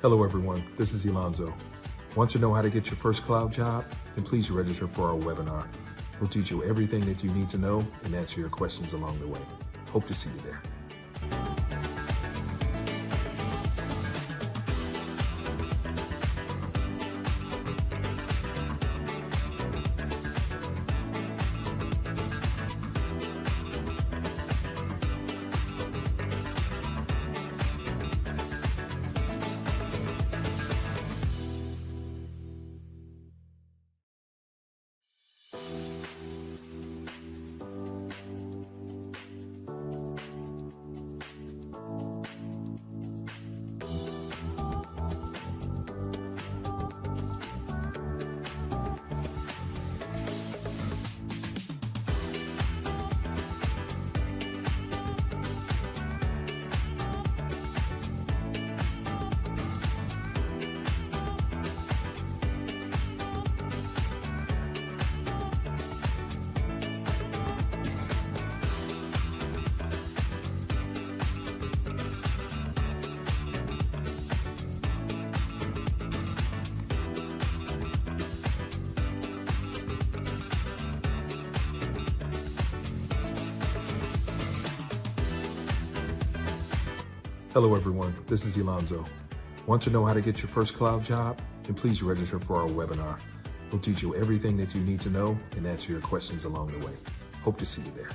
Hello, everyone. This is Alonzo. Want to know how to get your first cloud job? Then please register for our webinar. We'll teach you everything that you need to know and answer your questions along the way. Hope to see you there. Hello, everyone. This is Alonzo. Want to know how to get your first cloud job? Then please register for our webinar. We'll teach you everything that you need to know and answer your questions along the way. Hope to see you there.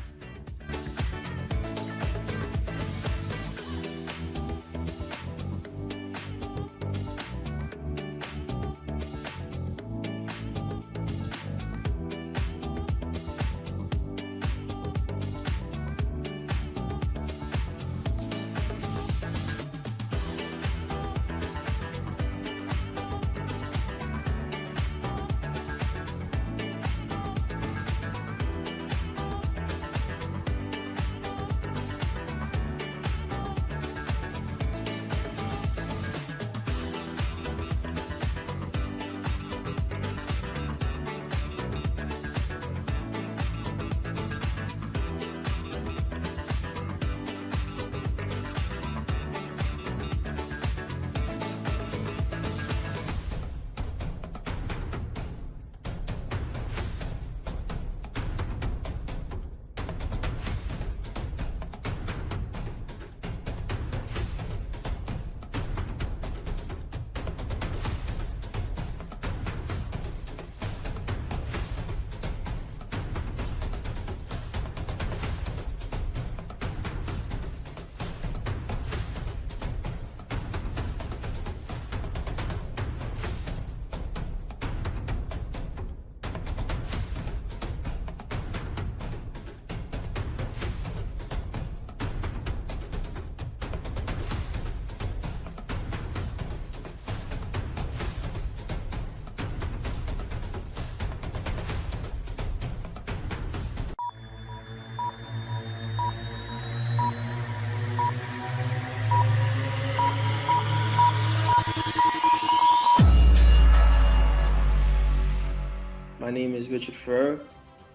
My name is Richard Furr,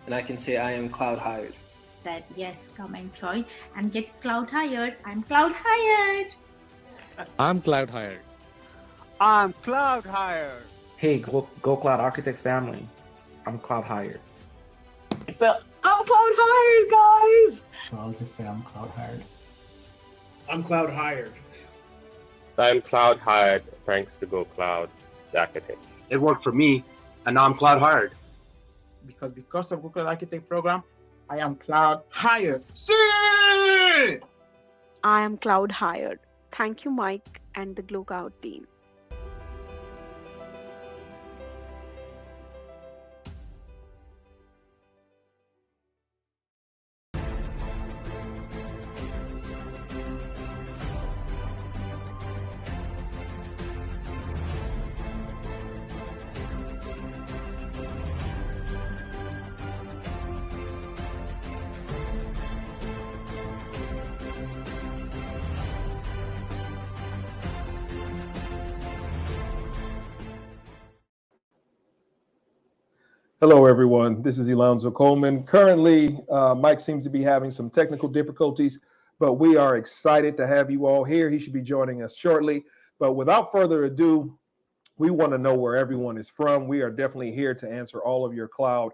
and I can say I am cloud hired. That yes, come and join and get cloud hired. I'm cloud hired. I'm cloud hired. I'm cloud hired. Hey, Go Cloud Architect family, I'm cloud hired. So I'm cloud hired, guys. So I'll just say I'm cloud hired. I'm cloud hired. I'm cloud hired thanks to Go Cloud Architects. It worked for me, and now I'm cloud hired. Because of Google Architect program, I am cloud hired. See! I am cloud hired. Thank you, Mike and the GlowCloud team. Hello, everyone. This is Alonzo Coleman. Currently, Mike seems to be having some technical difficulties, but we are excited to have you all here. He should be joining us shortly. But without further ado, we want to know where everyone is from. We are definitely here to answer all of your cloud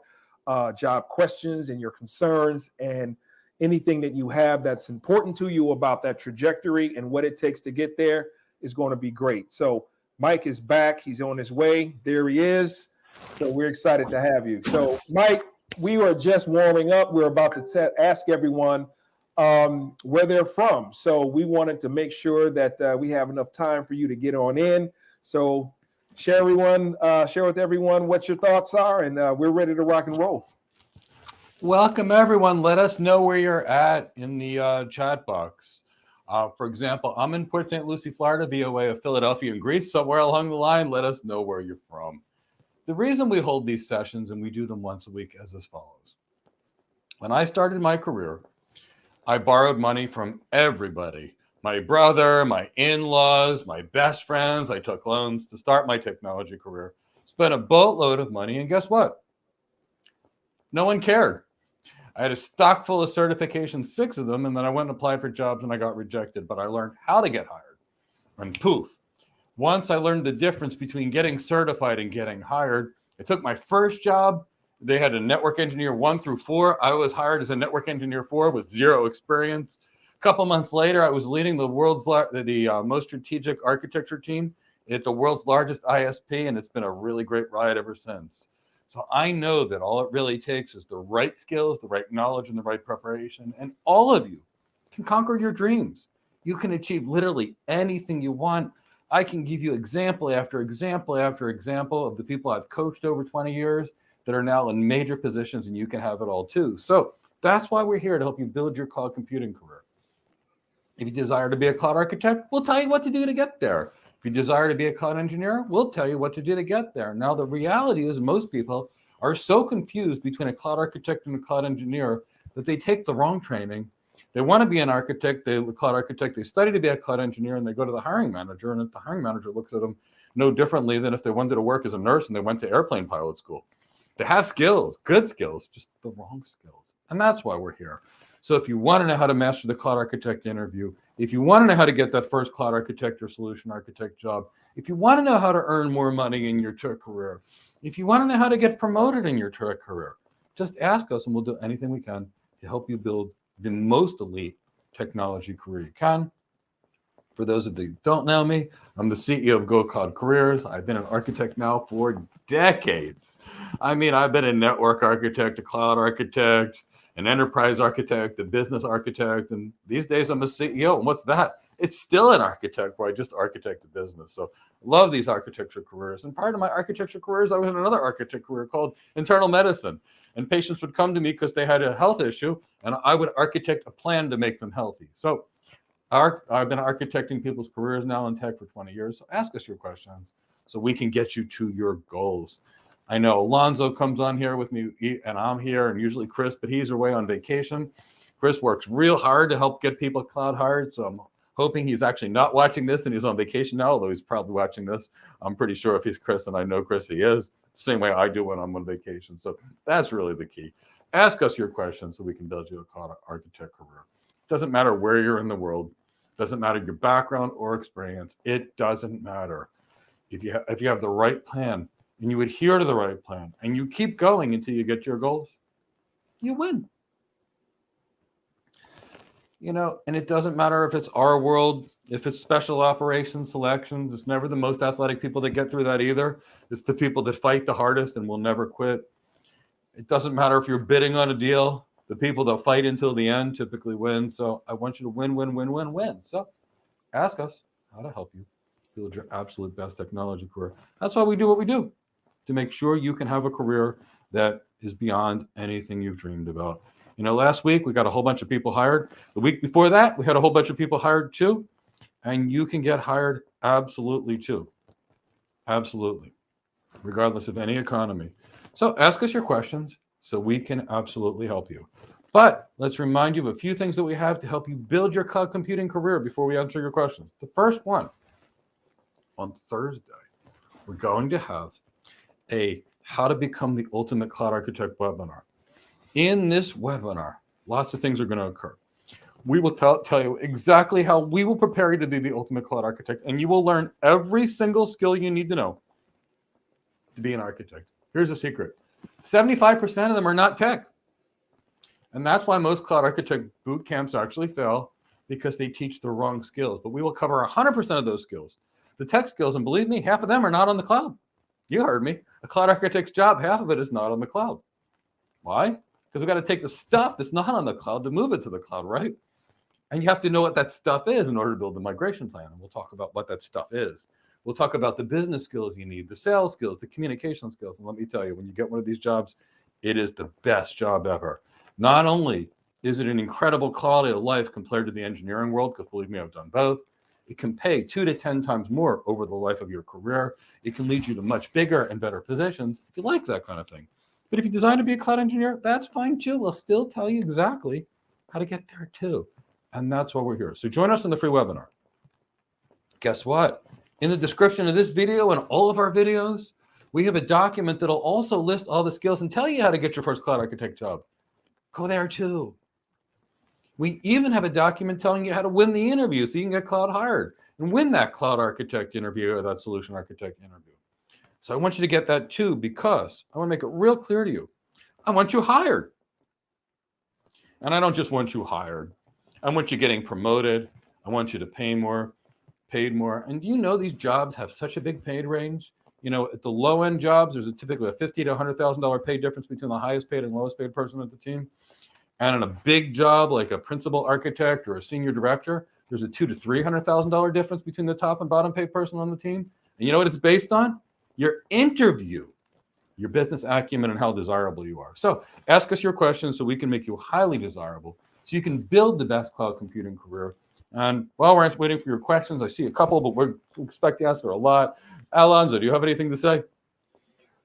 job questions and your concerns and anything that you have that's important to you about that trajectory and what it takes to get there is going to be great. So Mike is back. He's on his way. There he is. So we're excited to have you. So Mike, we were just warming up. We're about to ask everyone where they're from. So we wanted to make sure that we have enough time for you to get on in. So share with everyone what your thoughts are, and we're ready to rock and roll. Welcome, everyone. Let us know where you're at in the chat box. For example, I'm in Port St. Lucie, Florida, via way of Philadelphia and Greece. Somewhere along the line, let us know where you're from. The reason we hold these sessions, and we do them once a week, is as follows. When I started my career, I borrowed money from everybody. My brother, my in-laws, my best friends. I took loans to start my technology career. Spent a boatload of money, and guess what? No one cared. I had a stock full of certifications, 6 of them, and then I went and applied for jobs and I got rejected, but I learned how to get hired. And poof. Once I learned the difference between getting certified and getting hired, I took my first job. They had a network engineer 1 through 4. I was hired as a network engineer 4 with 0 experience. A couple months later, I was leading the world's most strategic architecture team at the world's largest ISP, and it's been a really great ride ever since. So I know that all it really takes is the right skills, the right knowledge, and the right preparation, and all of you can conquer your dreams. You can achieve literally anything you want. I can give you example after example after example of the people I've coached over 20 years that are now in major positions, and you can have it all too. So that's why we're here, to help you build your cloud computing career. If you desire to be a cloud architect, we'll tell you what to do to get there. If you desire to be a cloud engineer, we'll tell you what to do to get there. Now, the reality is most people are so confused between a cloud architect and a cloud engineer that they take the wrong training. They want to be an architect, a cloud architect, they study to be a cloud engineer, and they go to the hiring manager, and the hiring manager looks at them no differently than if they wanted to work as a nurse and they went to airplane pilot school. They have skills, good skills, just the wrong skills. And that's why we're here. So if you want to know how to master the cloud architect interview, if you want to know how to get that first cloud architect or solution architect job, if you want to know how to earn more money in your tech career, if you want to know how to get promoted in your tech career, just ask us and we'll do anything we can to help you build the most elite technology career you can. For those of you who don't know me, I'm the CEO of Go Cloud Careers. I've been an architect now for decades. I mean, I've been a network architect, a cloud architect, an enterprise architect, a business architect, and these days I'm a CEO. And what's that? It's still an architect where I just architect a business. So love these architecture careers. And prior to my architecture careers, I was in another architect career called internal medicine. And patients would come to me because they had a health issue, and I would architect a plan to make them healthy. So I've been architecting people's careers now in tech for 20 years. So ask us your questions so we can get you to your goals. I know Alonzo comes on here with me, and I'm here, and usually Chris, but he's away on vacation. Chris works real hard to help get people cloud hired, so I'm hoping he's actually not watching this and he's on vacation now, although he's probably watching this. I'm pretty sure if he's Chris, and I know Chris, he is, same way I do when I'm on vacation. So that's really the key. Ask us your questions so we can build you a cloud architect career. It doesn't matter where you're in the world. It doesn't matter your background or experience. It doesn't matter. If you have the right plan, and you adhere to the right plan, and you keep going until you get to your goals, you win. You know, and it doesn't matter if it's our world, if it's special operations selections. It's never the most athletic people that get through that either. It's the people that fight the hardest and will never quit. It doesn't matter if you're bidding on a deal. The people that fight until the end typically win. So I want you to win, win, win, win, win. So ask us how to help you build your absolute best technology career. That's why we do what we do, to make sure you can have a career that is beyond anything you've dreamed about. You know, last week we got a whole bunch of people hired. The week before that, we had a whole bunch of people hired too. And you can get hired absolutely too. Absolutely. Regardless of any economy. So ask us your questions so we can absolutely help you. But let's remind you of a few things that we have to help you build your cloud computing career before we answer your questions. The first one, on Thursday, we're going to have a How to Become the Ultimate Cloud Architect webinar. In this webinar, lots of things are going to occur. we will tell you exactly how we will prepare you to be the ultimate cloud architect, and you will learn every single skill you need to know to be an architect. Here's a secret. 75% of them are not tech. And that's why most cloud architect boot camps actually fail, because they teach the wrong skills. But we will cover 100% of those skills. The tech skills, and believe me, half of them are not on the cloud. You heard me. A cloud architect's job, half of it is not on the cloud. Why? Because we've got to take the stuff that's not on the cloud to move it to the cloud, right? And you have to know what that stuff is in order to build the migration plan. And we'll talk about what that stuff is. We'll talk about the business skills you need, the sales skills, the communication skills. And let me tell you, when you get one of these jobs, it is the best job ever. Not only is it an incredible quality of life compared to the engineering world, because believe me, I've done both. It can pay 2 to 10 times more over the life of your career. It can lead you to much bigger and better positions if you like that kind of thing. But if you decide to be a cloud engineer, that's fine too. We'll still tell you exactly how to get there too. And that's why we're here. So join us in the free webinar. Guess what? In the description of this video and all of our videos, we have a document that'll also list all the skills and tell you how to get your first cloud architect job. Go there too. We even have a document telling you how to win the interview so you can get cloud hired and win that cloud architect interview or that solution architect interview. So I want you to get that too, because I want to make it real clear to you. I want you hired. And I don't just want you hired. I want you getting promoted. I want you to pay more, paid more. And do you know these jobs have such a big paid range? You know, at the low end jobs, there's typically a $50,000 to $100,000 pay difference between the highest paid and lowest paid person at the team. And in a big job like a principal architect or a senior director, there's a $200,000 to $300,000 difference between the top and bottom paid person on the team. And you know what it's based on? Your interview, your business acumen, and how desirable you are. So ask us your questions so we can make you highly desirable, so you can build the best cloud computing career. And while we're waiting for your questions, I see a couple, but we expect to answer a lot. Alonzo, do you have anything to say?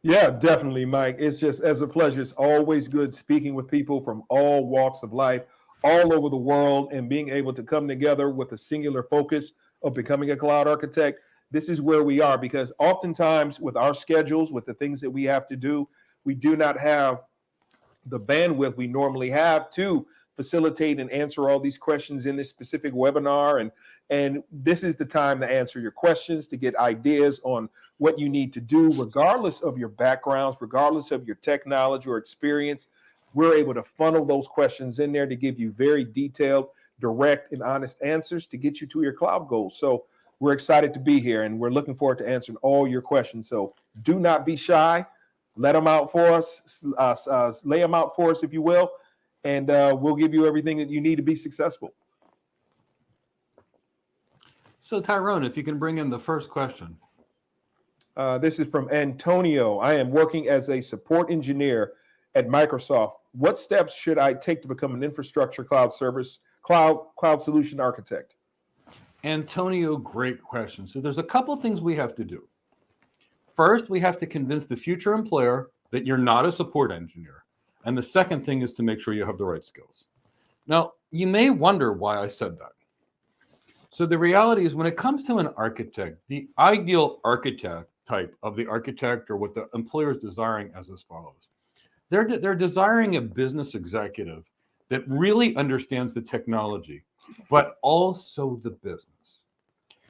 Yeah, definitely, Mike. It's just as a pleasure. It's always good speaking with people from all walks of life, all over the world, and being able to come together with a singular focus of becoming a cloud architect. This is where we are, because oftentimes with our schedules, with the things that we have to do, we do not have the bandwidth we normally have to facilitate and answer all these questions in this specific webinar. And this is the time to answer your questions, to get ideas on what you need to do, regardless of your backgrounds, regardless of your tech knowledge or experience. We're able to funnel those questions in there to give you very detailed, direct, and honest answers to get you to your cloud goals. So we're excited to be here, and we're looking forward to answering all your questions. So do not be shy. Let them out for us, lay them out for us, if you will, and we'll give you everything that you need to be successful. So Tyrone, if you can bring in the first question. This is from Antonio. I am working as a support engineer at Microsoft. What steps should I take to become an infrastructure cloud solution architect? Antonio, great question. So there's a couple things we have to do. First, we have to convince the future employer that you're not a support engineer. And the second thing is to make sure you have the right skills. Now, you may wonder why I said that. So the reality is, when it comes to an architect, the ideal architect type of the architect, or what the employer is desiring, as as follows. They're desiring a business executive that really understands the technology, but also the business.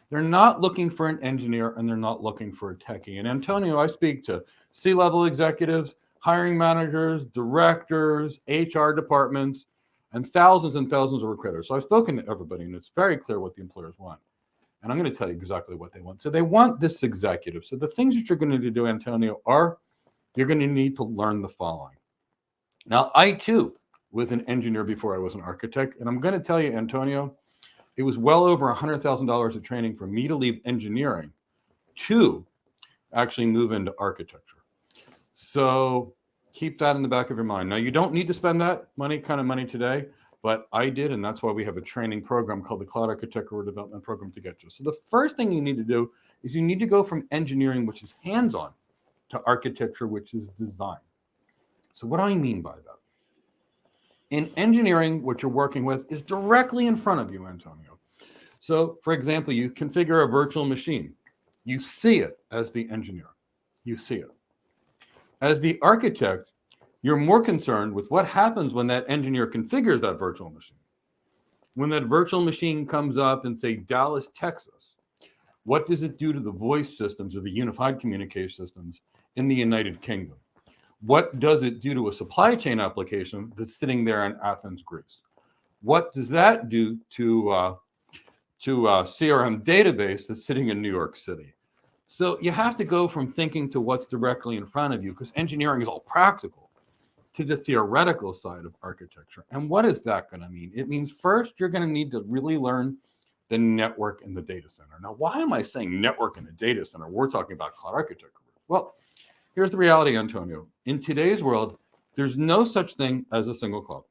They're not looking for an engineer, and they're not looking for a techie. And Antonio, I speak to C-level executives, hiring managers, directors, HR departments, and thousands of recruiters. So I've spoken to everybody, and it's very clear what the employers want. And I'm going to tell you exactly what they want. So they want this executive. So the things that you're going to need to do, Antonio, are you're going to need to learn the following. Now, I too was an engineer before I was an architect. And I'm going to tell you, Antonio, it was well over $100,000 of training for me to leave engineering to actually move into architecture. So keep that in the back of your mind. Now, you don't need to spend that money today, but I did, and that's why we have a training program called the Cloud Architect Career Development Program to get you. So the first thing you need to do is you need to go from engineering, which is hands-on, to architecture, which is design. So what do I mean by that? In engineering, what you're working with is directly in front of you, Antonio. So, for example, you configure a virtual machine. You see it as the engineer. You see it. As the architect, you're more concerned with what happens when that engineer configures that virtual machine. When that virtual machine comes up in, say, Dallas, Texas, what does it do to the voice systems or the unified communication systems in the United Kingdom? What does it do to a supply chain application that's sitting there in Athens, Greece? What does that do to a CRM database that's sitting in New York City? So you have to go from thinking to what's directly in front of you, because engineering is all practical, to the theoretical side of architecture. And what is that going to mean? It means first, you're going to need to really learn the network and the data center. Now, why am I saying network and the data center? We're talking about cloud architecture. Well, here's the reality, Antonio. In today's world, there's no such thing as a single cloud.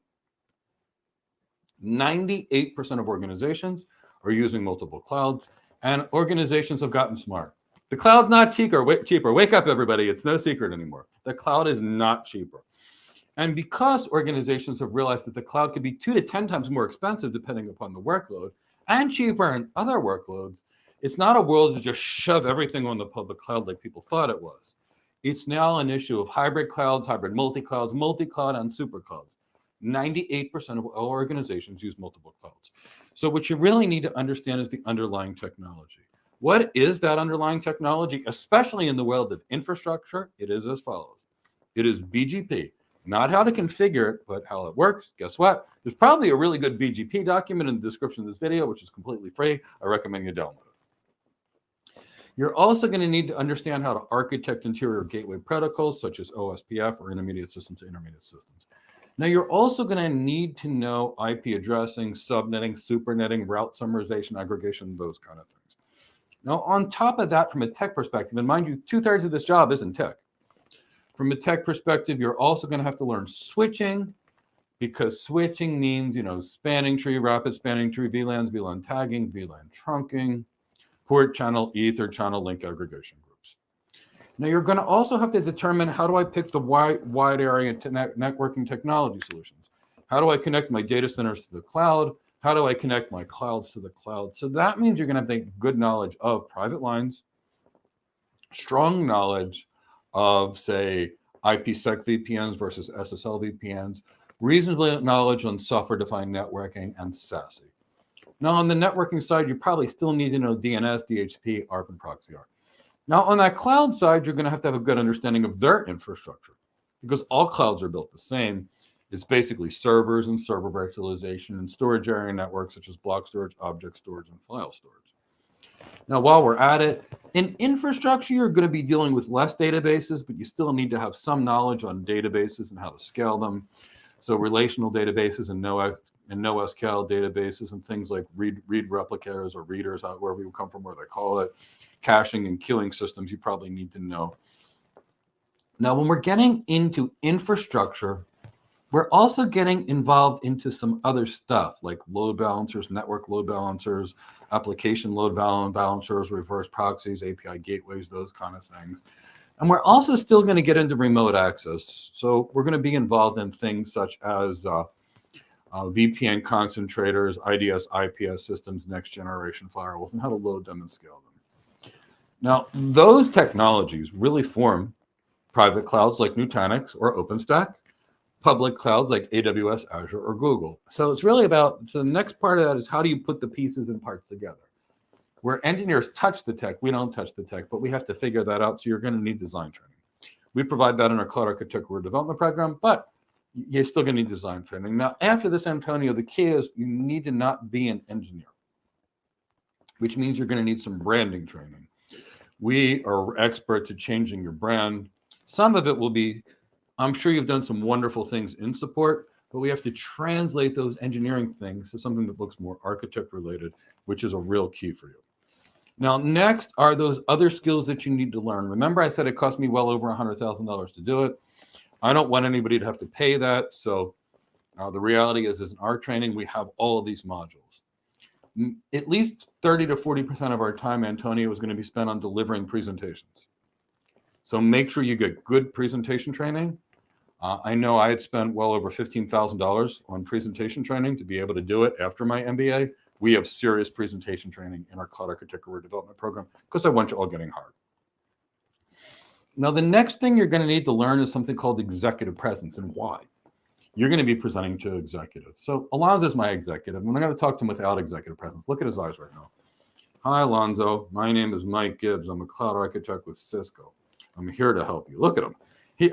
98% of organizations are using multiple clouds, and organizations have gotten smart. The cloud's not cheaper. Wake up, everybody. It's no secret anymore. The cloud is not cheaper. And because organizations have realized that the cloud could be 2 to 10 times more expensive depending upon the workload, and cheaper in other workloads, it's not a world to just shove everything on the public cloud like people thought it was. It's now an issue of hybrid clouds, hybrid multi-clouds, multi-cloud, and super clouds. 98% of all organizations use multiple clouds. So what you really need to understand is the underlying technology. What is that underlying technology, especially in the world of infrastructure? It is as follows. It is BGP. Not how to configure it, but how it works. Guess what? There's probably a really good BGP document in the description of this video, which is completely free. I recommend you download it. You're also going to need to understand how to architect interior gateway protocols, such as OSPF or intermediate system to intermediate systems. Now, you're also going to need to know IP addressing, subnetting, supernetting, route summarization, aggregation, those kind of things. Now, on top of that, from a tech perspective, and mind you, 2/3 of this job isn't tech. From a tech perspective, you're also going to have to learn switching, because switching means, spanning tree, rapid spanning tree, VLANs, VLAN tagging, VLAN trunking, port channel, ether channel, link aggregation groups. Now, you're going to also have to determine, how do I pick the wide area networking technology solutions? How do I connect my data centers to the cloud? How do I connect my clouds to the cloud? So that means you're going to have good knowledge of private lines, strong knowledge of, say, IPsec VPNs versus SSL VPNs, reasonable knowledge on software-defined networking, and SASE. Now, on the networking side, you probably still need to know DNS, DHCP, ARP, and ProxyR. Now, on that cloud side, you're going to have a good understanding of their infrastructure, because all clouds are built the same. It's basically servers and server virtualization and storage area networks, such as block storage, object storage, and file storage. Now, while we're at it, in infrastructure, you're going to be dealing with less databases, but you still need to have some knowledge on databases and how to scale them. So relational databases and NoSQL databases and things like read replicators or readers, wherever you come from, where they call it, caching and queuing systems, you probably need to know. Now, when we're getting into infrastructure, we're also getting involved into some other stuff like load balancers, network load balancers, application load balancers, reverse proxies, API gateways, those kind of things. And we're also still going to get into remote access. So we're going to be involved in things such as VPN concentrators, IDS, IPS systems, next generation firewalls, and how to load them and scale them. Now, those technologies really form private clouds like Nutanix or OpenStack, public clouds like AWS, Azure, or Google. So it's really about, so the next part of that is, how do you put the pieces and parts together? Where engineers touch the tech, we don't touch the tech, but we have to figure that out. So you're going to need design training. We provide that in our cloud architecture development program, but you're still going to need design training. Now, after this, Antonio, the key is you need to not be an engineer, which means you're going to need some branding training. We are experts at changing your brand. Some of it will be, I'm sure you've done some wonderful things in support, but we have to translate those engineering things to something that looks more architect related, which is a real key for you. Now, next are those other skills that you need to learn. Remember, I said it cost me well over $100,000 to do it. I don't want anybody to have to pay that. So the reality is in our training, we have all of these modules. At least 30 to 40% of our time, Antonio, is going to be spent on delivering presentations. So make sure you get good presentation training. I know I had spent well over $15,000 on presentation training to be able to do it after my MBA. We have serious presentation training in our cloud architecture development program because I want you all getting hard. Now, the next thing you're going to need to learn is something called executive presence, and why. You're going to be presenting to executives. So Alonzo's my executive. I'm going to talk to him without executive presence. Look at his eyes right now. Hi, Alonzo. My name is Mike Gibbs. I'm a cloud architect with Cisco. I'm here to help you. Look at him.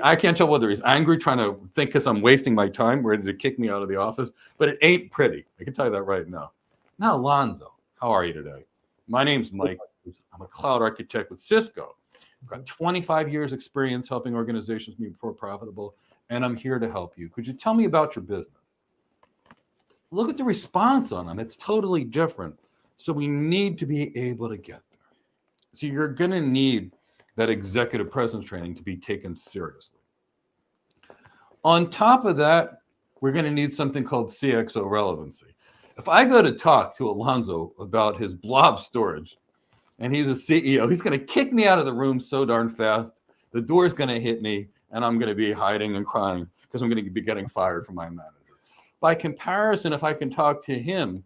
I can't tell whether he's angry, trying to think because I'm wasting my time, ready to kick me out of the office, but it ain't pretty. I can tell you that right now. Now, Alonzo, how are you today? My name's Mike. I'm a cloud architect with Cisco. I've got 25 years experience helping organizations be more profitable, and I'm here to help you. Could you tell me about your business? Look at the response on them. It's totally different. So we need to be able to get there. So you're going to need that executive presence training to be taken seriously. On top of that, we're going to need something called CXO relevancy. If I go to talk to Alonzo about his blob storage, and he's a CEO, he's going to kick me out of the room so darn fast, the door's going to hit me, and I'm going to be hiding and crying because I'm going to be getting fired from my manager. By comparison, if I can talk to him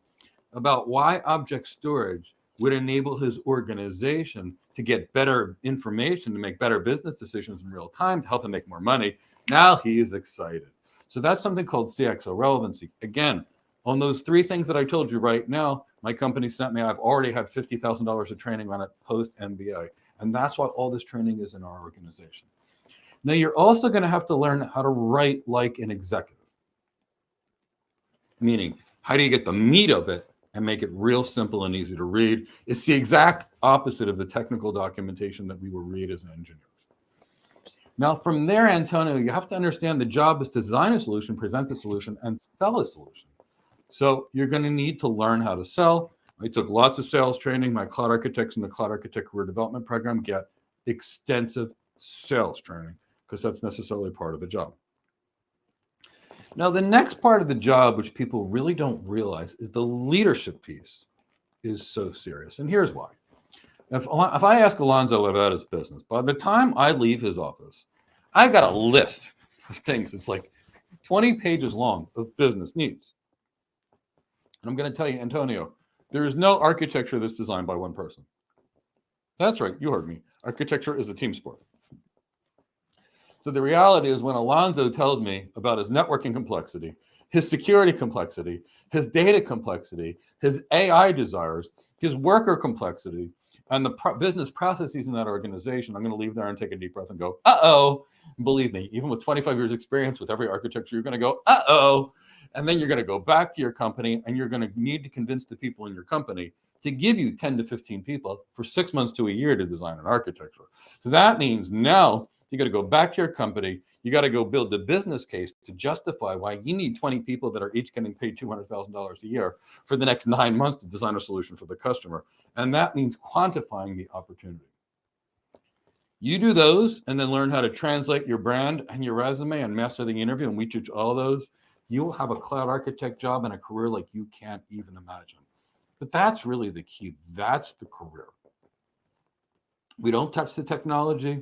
about why object storage would enable his organization to get better information, to make better business decisions in real time, to help him make more money, now he's excited. So that's something called CXO relevancy. Again, on those three things that I told you right now, my company sent me, I've already had $50,000 of training on it post MBA. And that's why all this training is in our organization. Now, you're also going to have to learn how to write like an executive. Meaning, how do you get the meat of it and make it real simple and easy to read? It's the exact opposite of the technical documentation that we will read as engineers. Now, from there, Antonio, you have to understand the job is to design a solution, present the solution, and sell a solution. So you're going to need to learn how to sell. I took lots of sales training. My cloud architects in the Cloud Architect Career Development Program get extensive sales training because that's necessarily part of the job. Now, the next part of the job, which people really don't realize, is the leadership piece is so serious. And here's why. If I ask Alonzo about his business, by the time I leave his office, I got a list of things. It's like 20 pages long of business needs. And I'm going to tell you, Antonio, there is no architecture that's designed by one person. That's right. You heard me. Architecture is a team sport. So the reality is when Alonzo tells me about his networking complexity, his security complexity, his data complexity, his AI desires, his worker complexity, and the business processes in that organization, I'm going to leave there and take a deep breath and go, uh-oh. Believe me, even with 25 years experience with every architecture, you're going to go, uh-oh. And then you're going to go back to your company and you're going to need to convince the people in your company to give you 10 to 15 people for 6 months to a year to design an architecture. So that means now you got to go back to your company. You got to go build the business case to justify why you need 20 people that are each getting paid $200,000 a year for the next 9 months to design a solution for the customer. And that means quantifying the opportunity. You do those and then learn how to translate your brand and your resume and master the interview, and we teach all those. You will have a cloud architect job and a career like you can't even imagine. But that's really the key. That's the career. We don't touch the technology.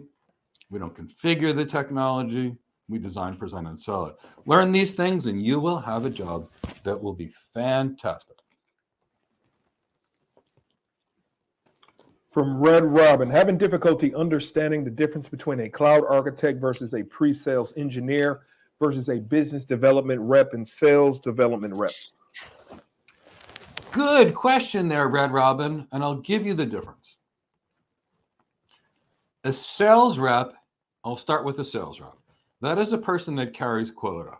We don't configure the technology. We design, present, and sell it. Learn these things and you will have a job that will be fantastic. From Red Robin, having difficulty understanding the difference between a cloud architect versus a pre-sales engineer versus a business development rep and sales development rep. Good question there, Red Robin, and I'll give you the difference. A sales rep, I'll start with a sales rep. That is a person that carries quota.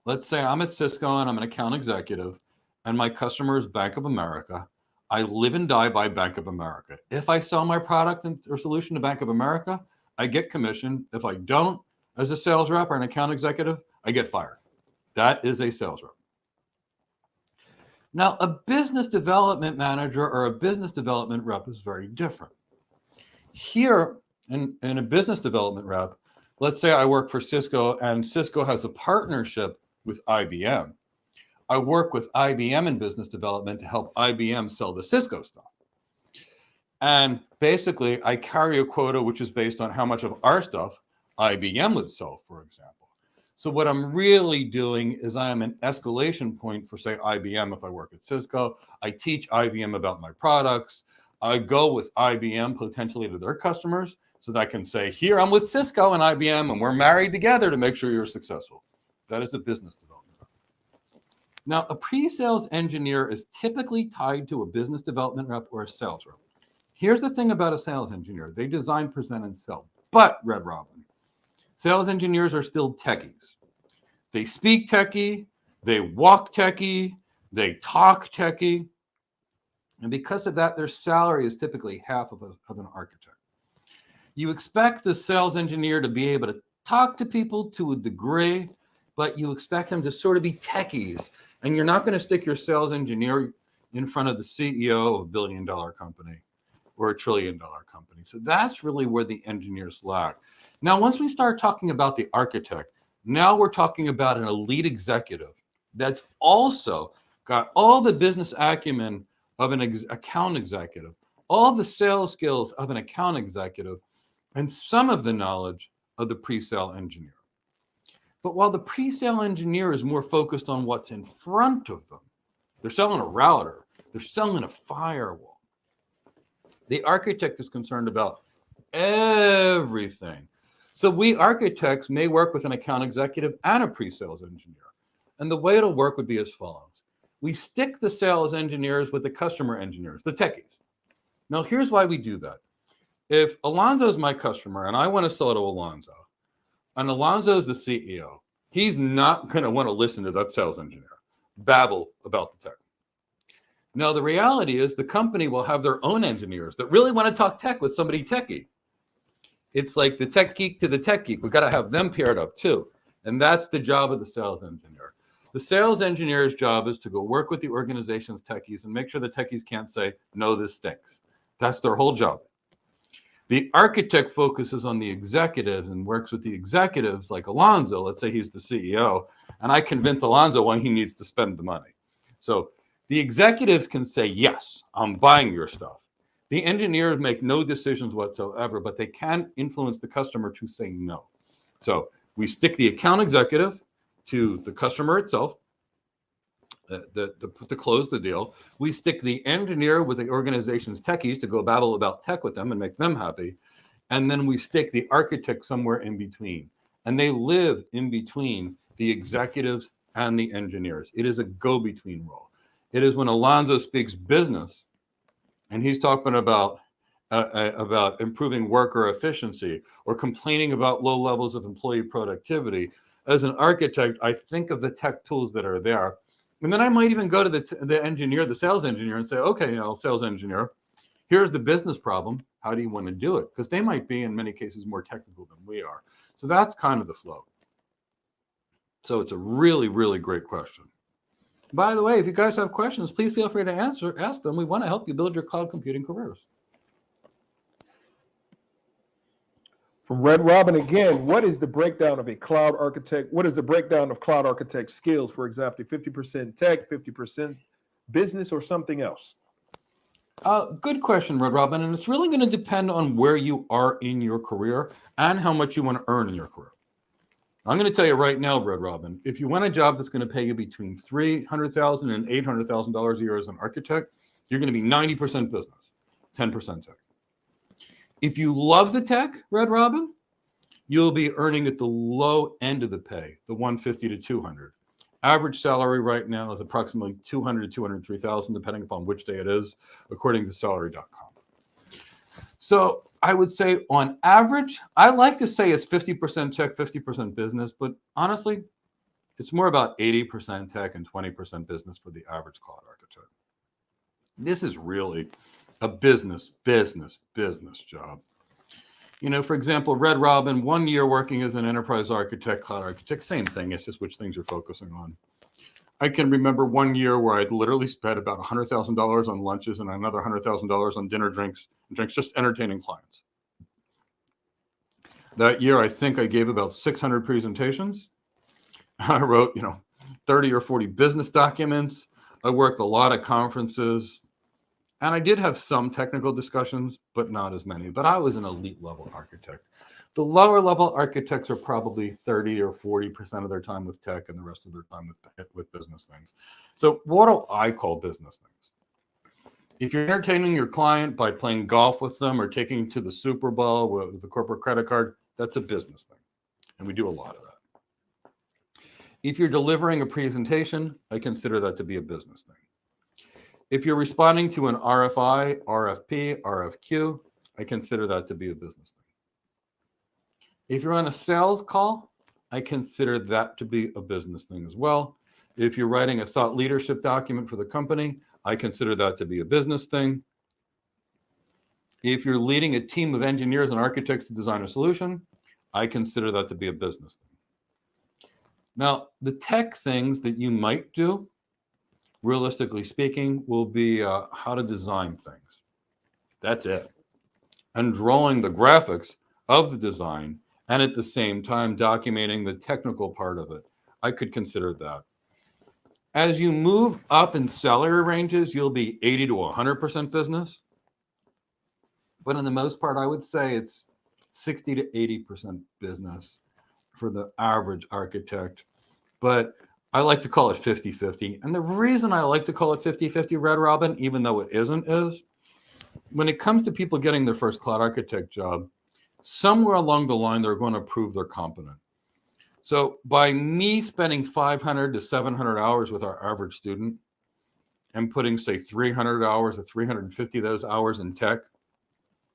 Let's say I'm at Cisco and I'm an account executive and my customer is Bank of America. I live and die by Bank of America. If I sell my product or solution to Bank of America, I get commission. If I don't, as a sales rep or an account executive, I get fired. That is a sales rep. Now, a business development manager or a business development rep is very different. Here, in a business development rep, let's say I work for Cisco and Cisco has a partnership with IBM. I work with IBM in business development to help IBM sell the Cisco stuff. And basically, I carry a quota which is based on how much of our stuff IBM would sell, for example. So what I'm really doing is I am an escalation point for, say, IBM if I work at Cisco. I teach IBM about my products. I go with IBM potentially to their customers so that I can say, here, I'm with Cisco and IBM, and we're married together to make sure you're successful. That is a business development. Now, a pre-sales engineer is typically tied to a business development rep or a sales rep. Here's the thing about a sales engineer. They design, present, and sell. But, Red Robin, sales engineers are still techies. They speak techie, they walk techie, they talk techie. And because of that, their salary is typically half of an architect. You expect the sales engineer to be able to talk to people to a degree, but you expect them to sort of be techies. And you're not going to stick your sales engineer in front of the CEO of a billion-dollar company or a trillion-dollar company. So that's really where the engineers lack. Now, once we start talking about the architect, now we're talking about an elite executive that's also got all the business acumen of an account executive, all the sales skills of an account executive, and some of the knowledge of the pre-sale engineer. But while the pre-sale engineer is more focused on what's in front of them, they're selling a router, they're selling a firewall. The architect is concerned about everything. So we architects may work with an account executive and a pre-sales engineer. And the way it'll work would be as follows. We stick the sales engineers with the customer engineers, the techies. Now, here's why we do that. If Alonzo's my customer and I want to sell to Alonzo, and Alonzo's the CEO, he's not going to want to listen to that sales engineer babble about the tech. Now, the reality is the company will have their own engineers that really want to talk tech with somebody techie. It's like the tech geek to the tech geek. We've got to have them paired up too. And that's the job of the sales engineer. The sales engineer's job is to go work with the organization's techies and make sure the techies can't say, no, this stinks. That's their whole job. The architect focuses on the executives and works with the executives like Alonzo. Let's say he's the CEO, and I convince Alonzo why he needs to spend the money. So the executives can say, yes, I'm buying your stuff. The engineers make no decisions whatsoever, but they can influence the customer to say no. So we stick the account executive to the customer itself to close the deal. We stick the engineer with the organization's techies to go babble about tech with them and make them happy. And then we stick the architect somewhere in between. And they live in between the executives and the engineers. It is a go-between role. It is when Alonzo speaks business and he's talking about improving worker efficiency or complaining about low levels of employee productivity. As an architect, I think of the tech tools that are there. And then I might even go to the engineer, the sales engineer, and say, okay, sales engineer, here's the business problem. How do you want to do it? Because they might be, in many cases, more technical than we are. So that's kind of the flow. So it's a really, really great question. By the way, if you guys have questions, please feel free to ask them. We want to help you build your cloud computing careers. From Red Robin again, what is the breakdown of a cloud architect? What is the breakdown of cloud architect skills? For example, 50% tech, 50% business, or something else? Good question, Red Robin. And it's really going to depend on where you are in your career and how much you want to earn in your career. I'm going to tell you right now, Red Robin, if you want a job that's going to pay you between $300,000 and $800,000 a year as an architect, you're going to be 90% business, 10% tech. If you love the tech, Red Robin, you'll be earning at the low end of the pay, the 150 to 200. Average salary right now is approximately 200 to 203,000, depending upon which day it is, according to salary.com. So I would say on average, I like to say it's 50% tech, 50% business, but honestly, it's more about 80% tech and 20% business for the average cloud architect. This is really a business job. For example, Red Robin, 1 year working as an enterprise architect, cloud architect, same thing. It's just which things you're focusing on. I can remember 1 year where I'd literally spent about $100,000 on lunches and another $100,000 on dinner, drinks, just entertaining clients. That year, I think I gave about 600 presentations. I wrote, 30 or 40 business documents. I worked a lot of conferences. And I did have some technical discussions, but not as many. But I was an elite level architect. The lower level architects are probably 30 or 40% of their time with tech and the rest of their time with business things. So what do I call business things? If you're entertaining your client by playing golf with them or taking them to the Super Bowl with a corporate credit card, that's a business thing. And we do a lot of that. If you're delivering a presentation, I consider that to be a business thing. If you're responding to an RFI, RFP, RFQ, I consider that to be a business thing. If you're on a sales call, I consider that to be a business thing as well. If you're writing a thought leadership document for the company, I consider that to be a business thing. If you're leading a team of engineers and architects to design a solution, I consider that to be a business thing. Now, the tech things that you might do, realistically speaking, will be how to design things. That's it. And drawing the graphics of the design and at the same time documenting the technical part of it. I could consider that. As you move up in salary ranges, you'll be 80 to 100% business. But in the most part, I would say it's 60 to 80% business for the average architect. But I like to call it 50-50. And the reason I like to call it 50-50, Red Robin, even though it isn't, is when it comes to people getting their first cloud architect job, somewhere along the line, they're going to prove they're competent. So by me spending 500 to 700 hours with our average student and putting, say, 300 hours or 350 of those hours in tech,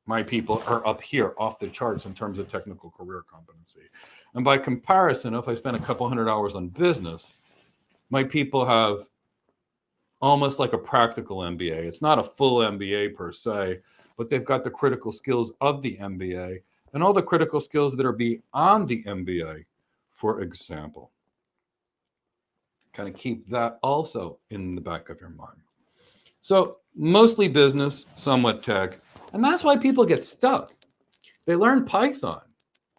my people are up here off the charts in terms of technical career competency. And by comparison, if I spend a couple hundred hours on business, my people have almost like a practical MBA. It's not a full MBA per se, but they've got the critical skills of the MBA and all the critical skills that are beyond the MBA, for example. Kind of keep that also in the back of your mind. So mostly business, somewhat tech, and that's why people get stuck. They learn Python.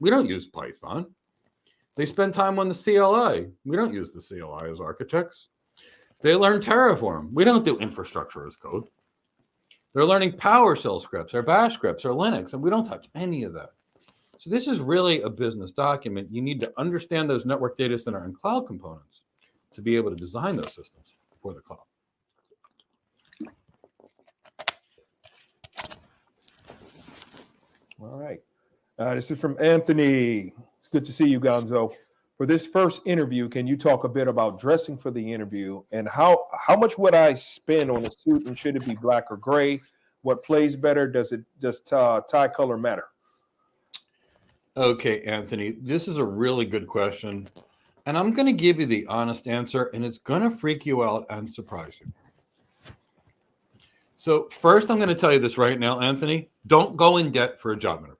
We don't use Python. They spend time on the CLI. We don't use the CLI as architects. They learn Terraform. We don't do infrastructure as code. They're learning PowerShell scripts or Bash scripts or Linux, and we don't touch any of that. So this is really a business document. You need to understand those network data center and cloud components to be able to design those systems for the cloud. All right. This is from Anthony. It's good to see you, Gonzo. For this first interview, can you talk a bit about dressing for the interview and how much would I spend on a suit, and should it be black or gray? What plays better? Does tie color matter? Okay, Anthony, this is a really good question. And I'm going to give you the honest answer, and it's going to freak you out and surprise you. So first, I'm going to tell you this right now, Anthony. Don't go in debt for a job interview.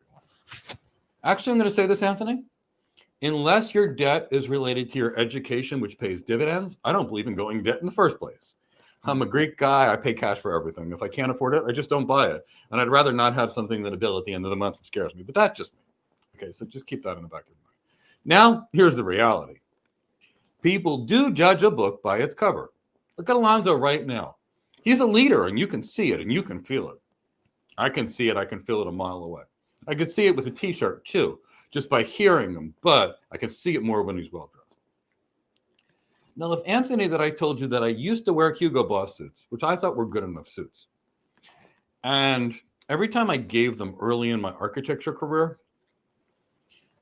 Actually, I'm going to say this, Anthony. Unless your debt is related to your education, which pays dividends, I don't believe in going in debt in the first place. I'm a Greek guy. I pay cash for everything. If I can't afford it, I just don't buy it. And I'd rather not have something than a bill at the end of the month that scares me. But that's just me. Okay, so just keep that in the back of your mind. Now, here's the reality. People do judge a book by its cover. Look at Alonzo right now. He's a leader, and you can see it, and you can feel it. I can see it. I can feel it a mile away. I could see it with a T-shirt, too, just by hearing him, but I can see it more when he's well-dressed. Now, if Anthony, that I told you that I used to wear Hugo Boss suits, which I thought were good enough suits, and every time I gave them early in my architecture career,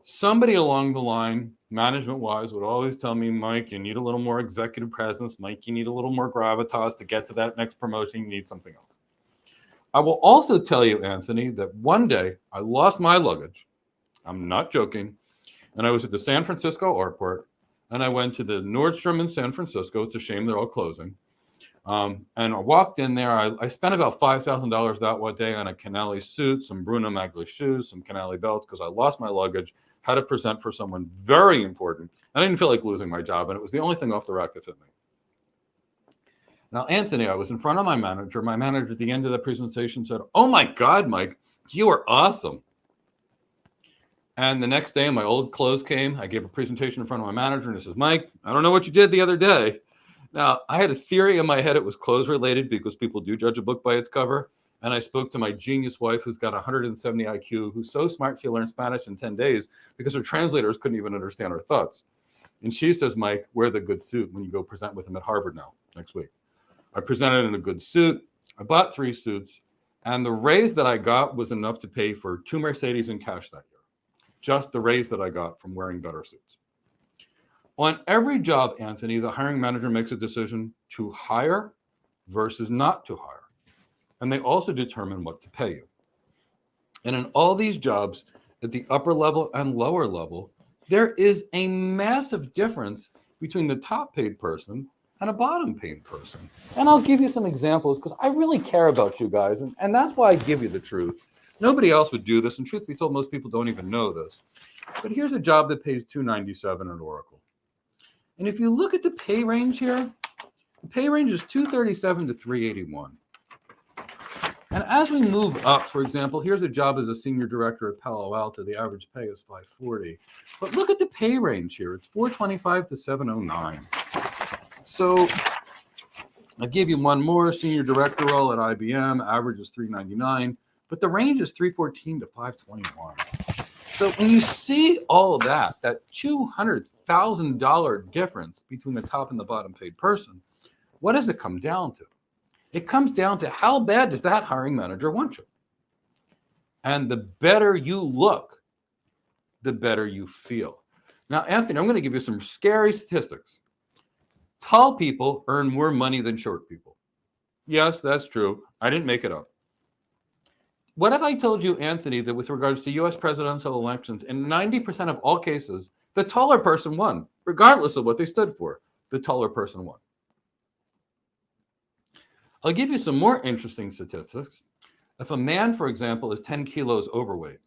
somebody along the line, management-wise, would always tell me, Mike, you need a little more executive presence. Mike, you need a little more gravitas to get to that next promotion. You need something else. I will also tell you, Anthony, that one day I lost my luggage. I'm not joking. And I was at the San Francisco airport, and I went to the Nordstrom in San Francisco. It's a shame they're all closing. And I walked in there. I spent about $5,000 that one day on a Canali suit, some Bruno Magli shoes, some Canali belts, because I lost my luggage, had to present for someone very important. I didn't feel like losing my job, and it was the only thing off the rack that fit me. Now, Anthony, I was in front of my manager. My manager at the end of the presentation said, "Oh my God, Mike, you are awesome." And the next day, my old clothes came. I gave a presentation in front of my manager, and he says, "Mike, I don't know what you did the other day." Now, I had a theory in my head it was clothes related because people do judge a book by its cover. And I spoke to my genius wife, who's got 170 IQ, who's so smart she learned Spanish in 10 days because her translators couldn't even understand her thoughts. And she says, "Mike, wear the good suit when you go present with him at Harvard now, next week." I presented in a good suit. I bought 3 suits. And the raise that I got was enough to pay for 2 Mercedes in cash that year. Just the raise that I got from wearing better suits. On every job, Anthony, the hiring manager makes a decision to hire versus not to hire. And they also determine what to pay you. And in all these jobs, at the upper level and lower level, there is a massive difference between the top paid person and a bottom paid person. And I'll give you some examples because I really care about you guys. And that's why I give you the truth. Nobody else would do this. And truth be told, most people don't even know this. But here's a job that pays $297 at Oracle. And if you look at the pay range here, the pay range is $237 to $381. And as we move up, for example, here's a job as a senior director at Palo Alto. The average pay is $540. But look at the pay range here. It's $425 to $709. So I'll give you one more. Senior director role at IBM. Average is $399. But the range is $314 to $521. So when you see all of that $200,000 difference between the top and the bottom paid person, what does it come down to? It comes down to how bad does that hiring manager want you? And the better you look, the better you feel. Now, Anthony, I'm going to give you some scary statistics. Tall people earn more money than short people. Yes, that's true. I didn't make it up. What if I told you, Anthony, that with regards to U.S. presidential elections, in 90% of all cases, the taller person won, regardless of what they stood for? The taller person won. I'll give you some more interesting statistics. If a man, for example, is 10 kilos overweight,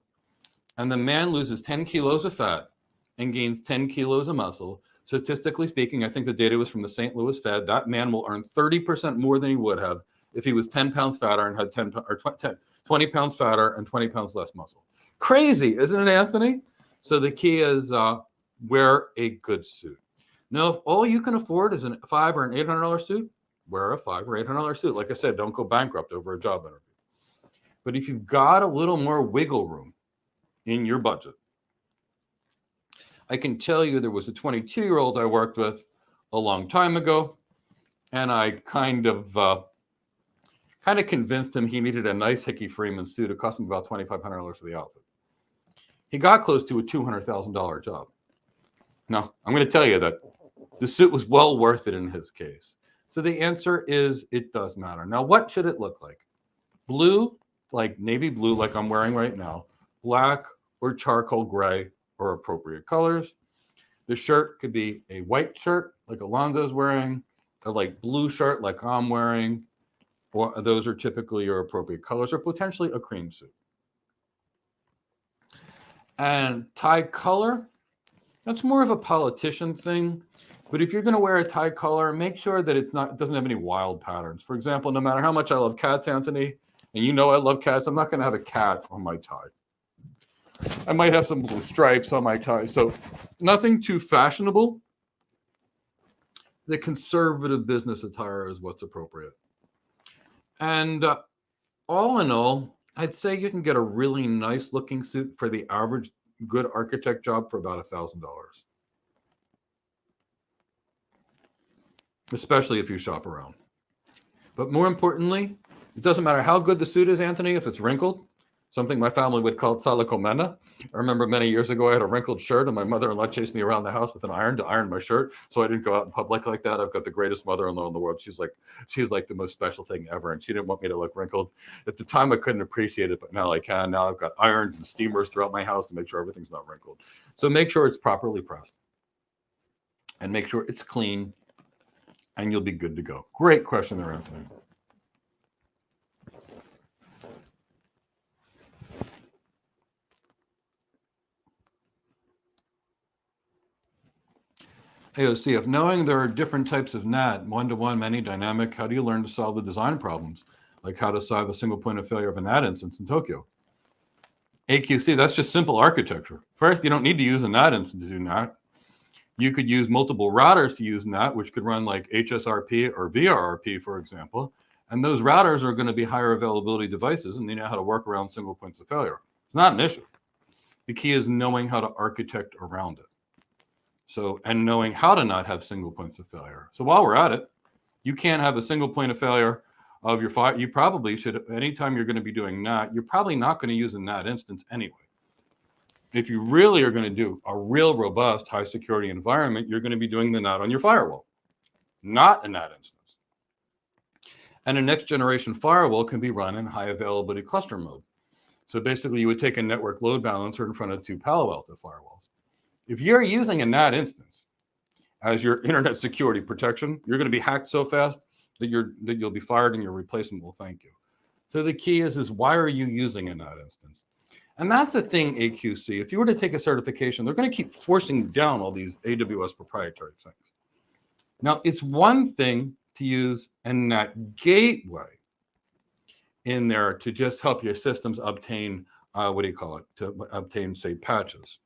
and the man loses 10 kilos of fat and gains 10 kilos of muscle, statistically speaking, I think the data was from the St. Louis Fed, that man will earn 30% more than he would have if he was 10 pounds fatter and had 20 pounds fatter and 20 pounds less muscle. Crazy, isn't it, Anthony? So the key is wear a good suit. Now, if all you can afford is a $500 or an $800 suit, wear a $500 or $800 suit. Like I said, don't go bankrupt over a job interview. But if you've got a little more wiggle room in your budget, I can tell you there was a 22-year-old I worked with a long time ago, and I kind of convinced him he needed a nice Hickey Freeman suit. It cost him about $2,500 for the outfit. He got close to a $200,000 job. Now, I'm going to tell you that the suit was well worth it in his case. So the answer is it does matter. Now, what should it look like? Blue, like navy blue, like I'm wearing right now, black or charcoal gray or appropriate colors. The shirt could be a white shirt like Alonzo's wearing, a light blue shirt like I'm wearing, or those are typically your appropriate colors, or potentially a cream suit. And tie color, that's more of a politician thing. But if you're going to wear a tie color, make sure that it doesn't have any wild patterns. For example, no matter how much I love cats, Anthony, and you know I love cats, I'm not going to have a cat on my tie. I might have some blue stripes on my tie. So nothing too fashionable. The conservative business attire is what's appropriate. And all in all, I'd say you can get a really nice looking suit for the average good architect job for about $1,000. Especially if you shop around. But more importantly, it doesn't matter how good the suit is, Anthony, if it's wrinkled, something my family would call salicomena. I remember many years ago, I had a wrinkled shirt and my mother-in-law chased me around the house with an iron to iron my shirt. So I didn't go out in public like that. I've got the greatest mother-in-law in the world. She's like the most special thing ever. And she didn't want me to look wrinkled. At the time, I couldn't appreciate it, but now I can. Now I've got irons and steamers throughout my house to make sure everything's not wrinkled. So make sure it's properly pressed and make sure it's clean, and you'll be good to go. Great question there, Anthony. AOC, if knowing there are different types of NAT, one-to-one, many, dynamic, how do you learn to solve the design problems? Like how to solve a single point of failure of a NAT instance in Tokyo? AQC, that's just simple architecture. First, you don't need to use a NAT instance to do NAT. You could use multiple routers to use NAT, which could run like HSRP or VRRP, for example. And those routers are going to be higher availability devices, and they know how to work around single points of failure. It's not an issue. The key is knowing how to architect around it. So, and knowing how to not have single points of failure. So while we're at it, you can't have a single point of failure of your file. You probably should, anytime you're going to be doing NAT, you're probably not going to use a NAT instance anyway. If you really are going to do a real robust high security environment, you're going to be doing the NAT on your firewall, not a NAT instance. And a next generation firewall can be run in high availability cluster mode. So basically you would take a network load balancer in front of 2 Palo Alto firewalls. If you're using a NAT instance as your internet security protection, you're going to be hacked so fast that you'll be fired and your replacement will thank you. So the key is why are you using a NAT instance? And that's the thing, AQC. If you were to take a certification, they're going to keep forcing down all these AWS proprietary things. Now, it's one thing to use a NAT gateway in there to just help your systems obtain, to obtain, say, patches.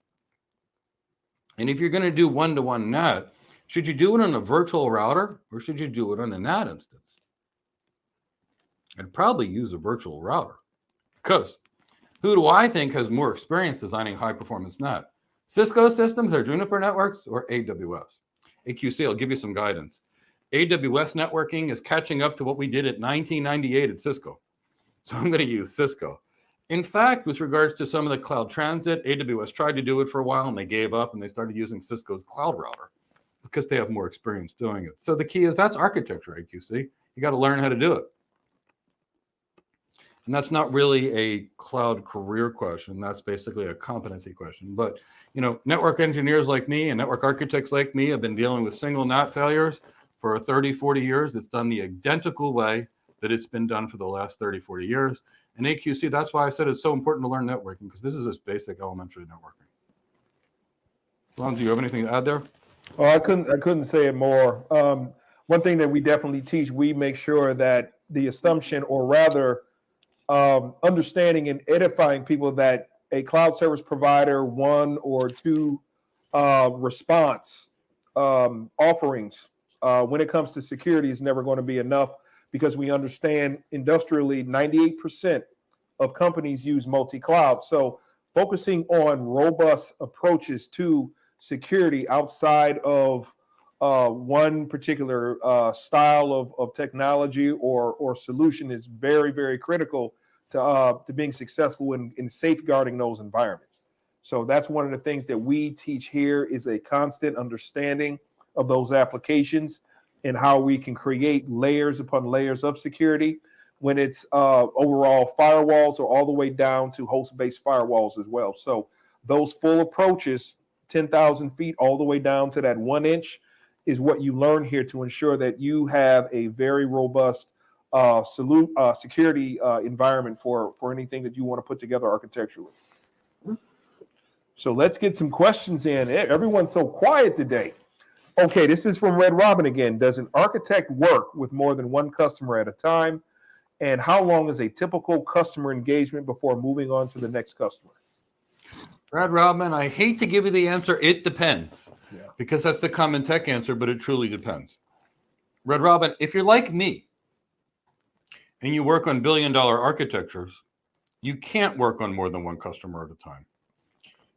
And if you're going to do one-to-one NAT, should you do it on a virtual router or should you do it on a NAT instance? I'd probably use a virtual router because who do I think has more experience designing high-performance NAT? Cisco systems or Juniper networks or AWS? AQC, I'll give you some guidance. AWS networking is catching up to what we did at 1998 at Cisco. So I'm going to use Cisco. In fact, with regards to some of the cloud transit, AWS tried to do it for a while and they gave up and they started using Cisco's cloud router because they have more experience doing it. So the key is that's architecture, AQC. You got to learn how to do it. And that's not really a cloud career question. That's basically a competency question. But, you know, network engineers like me and network architects like me have been dealing with single NAT failures for 30, 40 years. It's done the identical way that it's been done for the last 30, 40 years. And AQC, that's why I said it's so important to learn networking, because this is just basic elementary networking. Lon, do you have anything to add there? Oh, I couldn't say it more. One thing that we definitely teach, we make sure that the assumption, or rather understanding and edifying people, that a cloud service provider, 1 or 2 response offerings when it comes to security is never going to be enough, because we understand industrially 98% of companies use multi-cloud. So focusing on robust approaches to security outside of one particular style of technology or solution is very, very critical to being successful in safeguarding those environments. So that's one of the things that we teach here, is a constant understanding of those applications and how we can create layers upon layers of security, when it's overall firewalls or all the way down to host-based firewalls as well. So those full approaches, 10,000 feet all the way down to that 1 inch, is what you learn here to ensure that you have a very robust security environment for anything that you want to put together architecturally. So let's get some questions in. Everyone's so quiet today. Okay, this is from Red Robin again. Does an architect work with more than one customer at a time? And how long is a typical customer engagement before moving on to the next customer? Red Robin, I hate to give you the answer, it depends. Yeah. Because that's the common tech answer, but it truly depends. Red Robin, if you're like me and you work on billion-dollar architectures, you can't work on more than one customer at a time.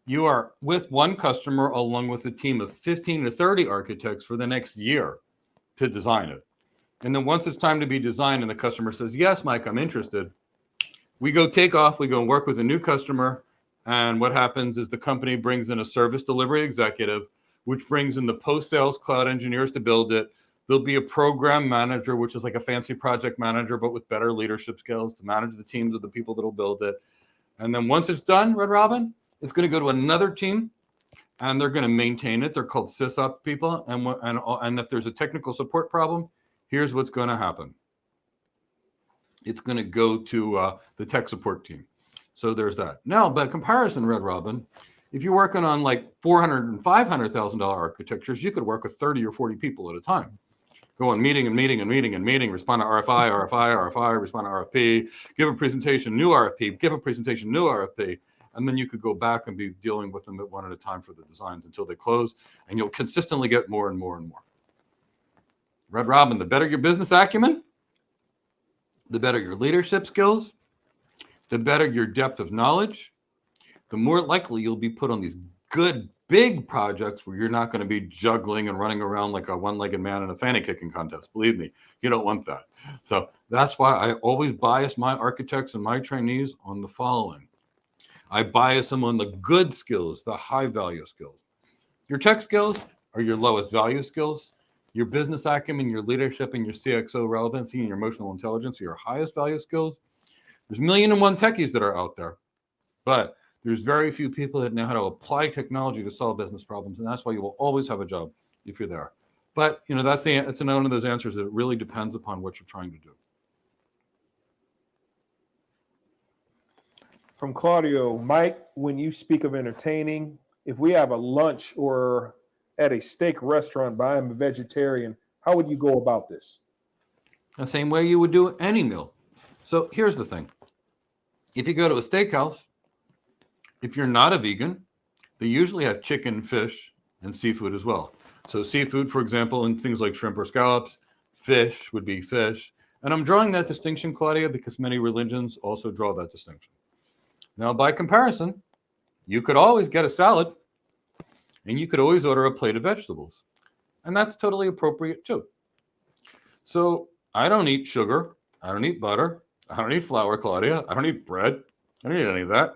You are with one customer along with a team of 15 to 30 architects for the next year to design it. And then once it's time to be designed and the customer says, yes, Mike, I'm interested, we go take off, we go and work with a new customer. And what happens is the company brings in a service delivery executive, which brings in the post-sales cloud engineers to build it. There'll be a program manager, which is like a fancy project manager, but with better leadership skills to manage the teams of the people that'll build it. And then once it's done, Red Robin, it's going to go to another team and they're going to maintain it. They're called SysOps people. And if there's a technical support problem, here's what's going to happen. It's going to go to the tech support team. So there's that. Now, by comparison, Red Robin, if you're working on like $400,000 and $500,000 architectures, you could work with 30 or 40 people at a time. Go on meeting, respond to RFI, respond to RFP, give a presentation, new RFP, give a presentation, new RFP. And then you could go back and be dealing with them one at a time for the designs until they close. And you'll consistently get more and more and more. Red Robin, the better your business acumen, the better your leadership skills, the better your depth of knowledge, the more likely you'll be put on these good, big projects where you're not going to be juggling and running around like a one-legged man in a fanny kicking contest. Believe me, you don't want that. So that's why I always bias my architects and my trainees on the following. I bias them on the good skills, the high value skills. Your tech skills are your lowest value skills. Your business acumen, your leadership, and your CXO relevancy and your emotional intelligence are your highest value skills. There's 1,000,001 techies that are out there, but there's very few people that know how to apply technology to solve business problems, and that's why you will always have a job if you're there. But it's one of those answers that it really depends upon what you're trying to do. From Claudio, Mike, when you speak of entertaining, if we have a lunch or at a steak restaurant, but I'm a vegetarian, how would you go about this? The same way you would do any meal. So here's the thing. If you go to a steakhouse, if you're not a vegan, they usually have chicken, fish, and seafood as well. So seafood, for example, and things like shrimp or scallops, fish would be fish. And I'm drawing that distinction, Claudia, because many religions also draw that distinction. Now, by comparison, you could always get a salad, and you could always order a plate of vegetables. And that's totally appropriate too. So I don't eat sugar. I don't eat butter. I don't eat flour, Claudia. I don't eat bread. I don't eat any of that.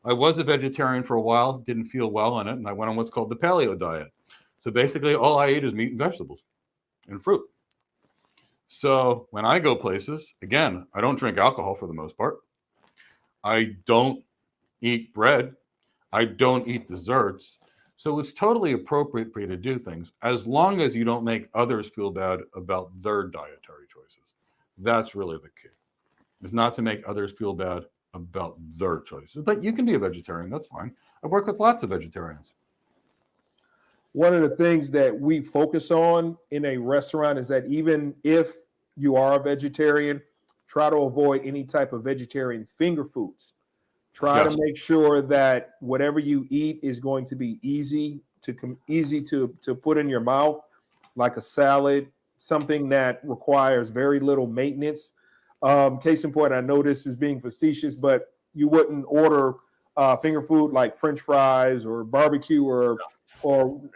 I was a vegetarian for a while, didn't feel well on it, and I went on what's called the paleo diet. So basically, all I eat is meat and vegetables and fruit. So when I go places, again, I don't drink alcohol for the most part. I don't eat bread. I don't eat desserts. So it's totally appropriate for you to do things as long as you don't make others feel bad about their dietary choices. That's really the key. Is not to make others feel bad about their choices. But you can be a vegetarian. That's fine. I've worked with lots of vegetarians. One of the things that we focus on in a restaurant is that even if you are a vegetarian, try to avoid any type of vegetarian finger foods. Try to make sure that whatever you eat is going to be easy to put in your mouth, like a salad, something that requires very little maintenance. Case in point, I know this is being facetious, but you wouldn't order finger food like French fries or barbecue or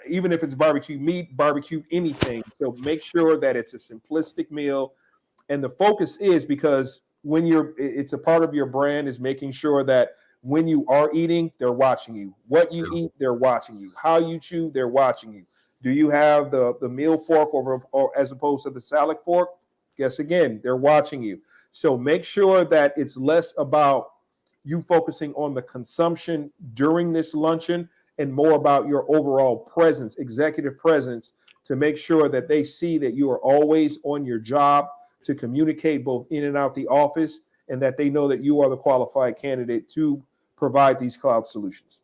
even if it's barbecue meat, barbecue anything. So make sure that it's a simplistic meal. And the focus is because when it's a part of your brand is making sure that when you are eating, they're watching you. What you eat, they're watching you. How you chew, they're watching you. Do you have the meal fork or as opposed to the salad fork? Guess again, they're watching you. So make sure that it's less about you focusing on the consumption during this luncheon and more about your overall presence, executive presence, to make sure that they see that you are always on your job to communicate both in and out the office, and that they know that you are the qualified candidate to provide these cloud solutions.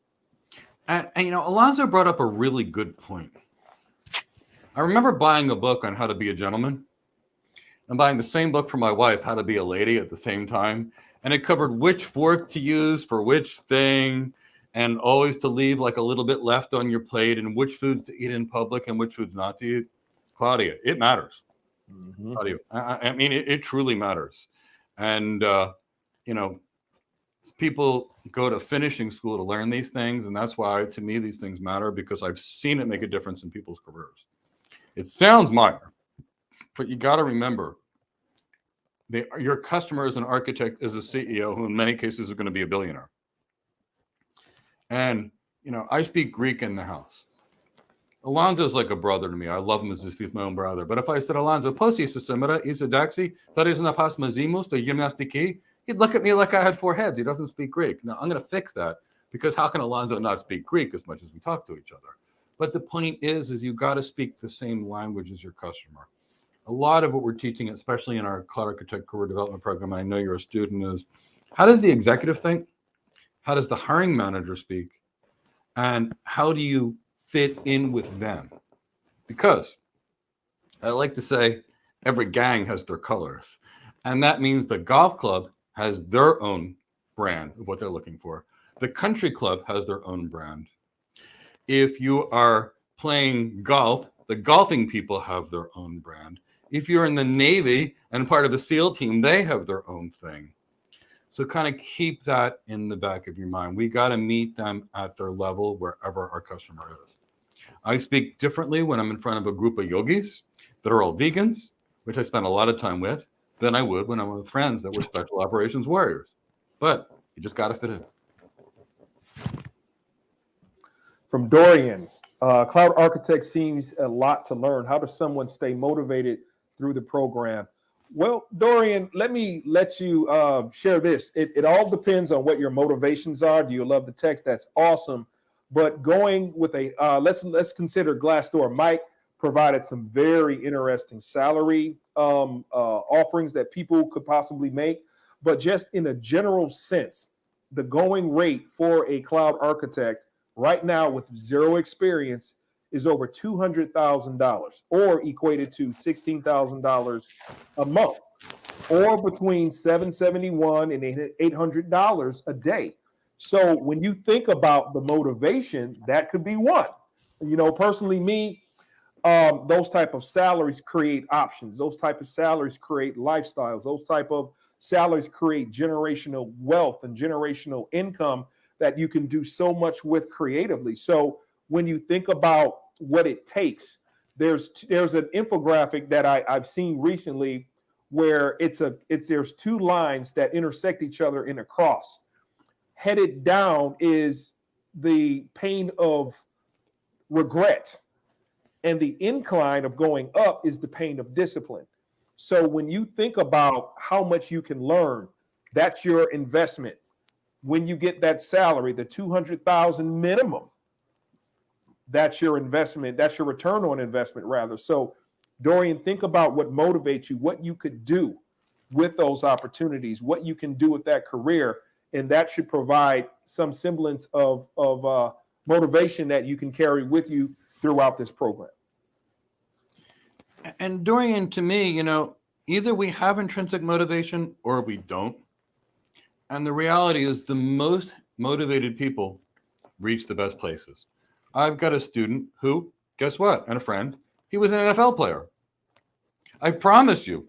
And Alonzo brought up a really good point. I remember buying a book on how to be a gentleman and buying the same book for my wife, How to Be a Lady, at the same time. And it covered which fork to use for which thing, and always to leave like a little bit left on your plate, and which foods to eat in public and which foods not to eat. Claudia, it matters. Mm-hmm. Claudia, I mean, it truly matters. And, people go to finishing school to learn these things. And that's why, to me, these things matter, because I've seen it make a difference in people's careers. It sounds minor, but you got to remember, your customer is an architect, is a CEO, who in many cases is going to be a billionaire. And, I speak Greek in the house. Alonzo's like a brother to me. I love him as if he's my own brother. But if I said, Alonzo, posi semera isadaxi, tarizna pas mazimus, to gymnastiki, he'd look at me like I had four heads. He doesn't speak Greek. Now, I'm going to fix that, because how can Alonzo not speak Greek as much as we talk to each other? But the point is you got to speak the same language as your customer. A lot of what we're teaching, especially in our Cloud Architect Career Development Program, and I know you're a student, is how does the executive think? How does the hiring manager speak? And how do you fit in with them? Because I like to say every gang has their colors. And that means the golf club has their own brand of what they're looking for. The country club has their own brand. If you are playing golf, the golfing people have their own brand. If you're in the Navy and part of a SEAL team, they have their own thing. So kind of keep that in the back of your mind. We got to meet them at their level wherever our customer is. I speak differently when I'm in front of a group of yogis that are all vegans, which I spend a lot of time with, than I would when I'm with friends that were special operations warriors. But you just got to fit in. From Dorian, cloud architect seems a lot to learn. How does someone stay motivated through the program? Well, Dorian, let me let you share this. It all depends on what your motivations are. Do you love the text? That's awesome. But going with a let's consider Glassdoor. Mike provided some very interesting salary offerings that people could possibly make. But just in a general sense, the going rate for a cloud architect right now with zero experience is over $200,000, or equated to $16,000 a month, or between $771 and $800 a day. So when you think about the motivation, that could be one. Personally, me, those type of salaries create options. Those type of salaries create lifestyles. Those type of salaries create generational wealth and generational income that you can do so much with creatively. So when you think about what it takes, there's an infographic that I've seen recently where there's two lines that intersect each other in a cross. Headed down is the pain of regret, and the incline of going up is the pain of discipline. So when you think about how much you can learn, that's your investment. When you get that salary, the $200,000 minimum, that's your investment. That's your return on investment, rather. So, Dorian, think about what motivates you, what you could do with those opportunities, what you can do with that career, and that should provide some semblance of motivation that you can carry with you throughout this program. And Dorian, to me, either we have intrinsic motivation or we don't. And the reality is the most motivated people reach the best places. I've got a student who, guess what? And a friend, he was an NFL player. I promise you,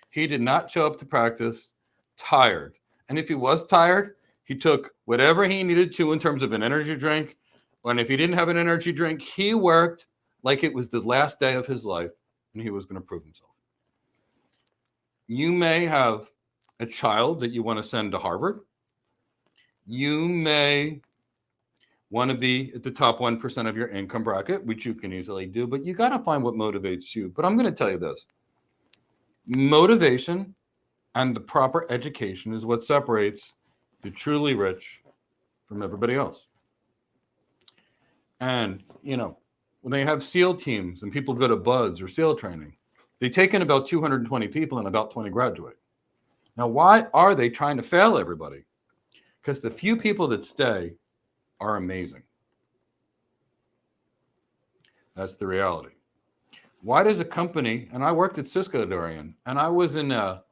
he did not show up to practice tired. And if he was tired, he took whatever he needed to in terms of an energy drink. And if he didn't have an energy drink, he worked like it was the last day of his life and he was going to prove himself. You may have a child that you want to send to Harvard. You may want to be at the top 1% of your income bracket, which you can easily do, but you got to find what motivates you. But I'm going to tell you this. Motivation and the proper education is what separates the truly rich from everybody else. And, when they have SEAL teams and people go to BUDS or SEAL training, they take in about 220 people and about 20 graduate. Now, why are they trying to fail everybody? Because the few people that stay are amazing. That's the reality. Why does a company, and I worked at Cisco, Dorian, and I was in a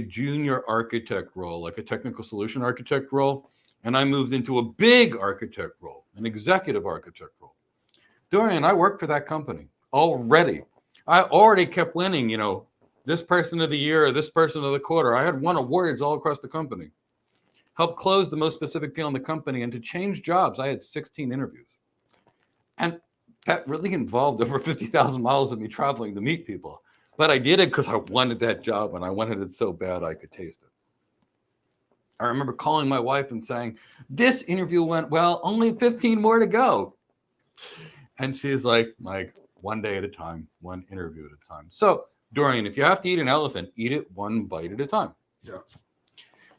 junior architect role, like a technical solution architect role, and I moved into a big architect role, an executive architect role. Dorian, I worked for that company already. I already kept winning, this person of the year or this person of the quarter. I had won awards all across the company. Helped close the most specific deal in the company, and to change jobs, I had 16 interviews. And that really involved over 50,000 miles of me traveling to meet people. But I did it because I wanted that job, and I wanted it so bad I could taste it. I remember calling my wife and saying, this interview went well, only 15 more to go. And she's like, Mike, one day at a time, one interview at a time. So, Dorian, if you have to eat an elephant, eat it one bite at a time. Yeah.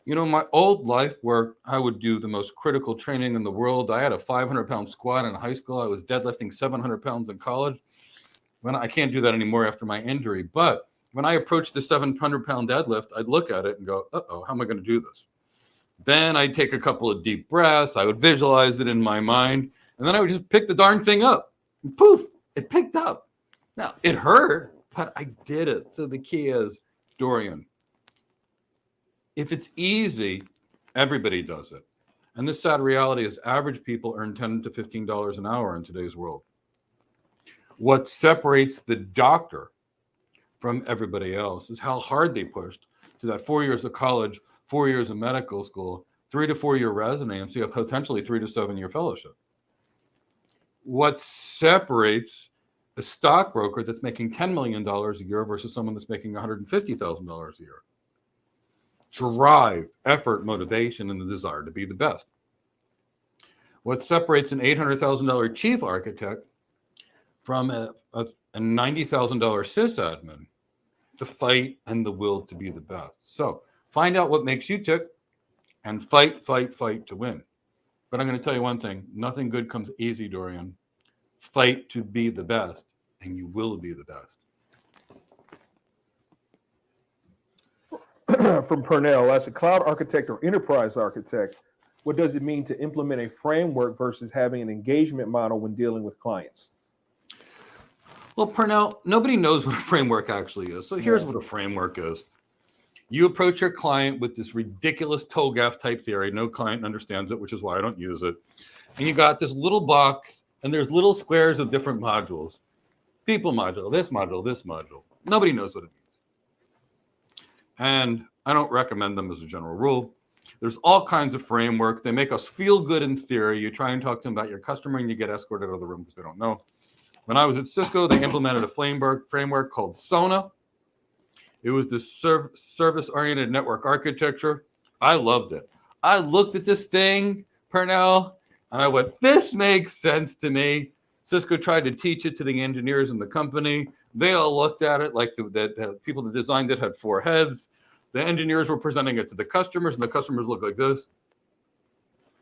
My old life where I would do the most critical training in the world, I had a 500-pound squat in high school. I was deadlifting 700 pounds in college. I can't do that anymore after my injury. But when I approached the 700-pound deadlift, I'd look at it and go, uh-oh, how am I going to do this? Then I'd take a couple of deep breaths. I would visualize it in my mind. And then I would just pick the darn thing up. And poof, it picked up. Now, it hurt, but I did it. So the key is, Dorian, if it's easy, everybody does it. And this sad reality is average people earn $10 to $15 an hour in today's world. What separates the doctor from everybody else is how hard they pushed to that 4 years of college, 4 years of medical school, 3 to 4 year residency, a potentially 3 to 7 year fellowship. What separates a stockbroker that's making $10 million a year versus someone that's making $150,000 a year? Drive, effort, motivation, and the desire to be the best. What separates an $800,000 chief architect from a $90,000 sysadmin? The fight and the will to be the best. So find out what makes you tick and fight to win. But I'm going to tell you one thing. Nothing good comes easy, Dorian. Fight to be the best, and you will be the best. From Purnell, as a cloud architect or enterprise architect, what does it mean to implement a framework versus having an engagement model when dealing with clients? Well, Purnell, nobody knows what a framework actually is. So here's what a framework is. You approach your client with this ridiculous TOGAF type theory. No client understands it, which is why I don't use it. And you got this little box, and there's little squares of different modules. People module, this module, this module. Nobody knows what it means. And I don't recommend them as a general rule. There's all kinds of frameworks. They make us feel good in theory. You try and talk to them about your customer, and you get escorted out of the room because they don't know. When I was at Cisco, they implemented a framework called SONA. It was the service-oriented network architecture. I loved it. I looked at this thing, Purnell, and I went, this makes sense to me. Cisco tried to teach it to the engineers in the company. They all looked at it like the people that designed it had 4 heads. The engineers were presenting it to the customers, and the customers looked like this.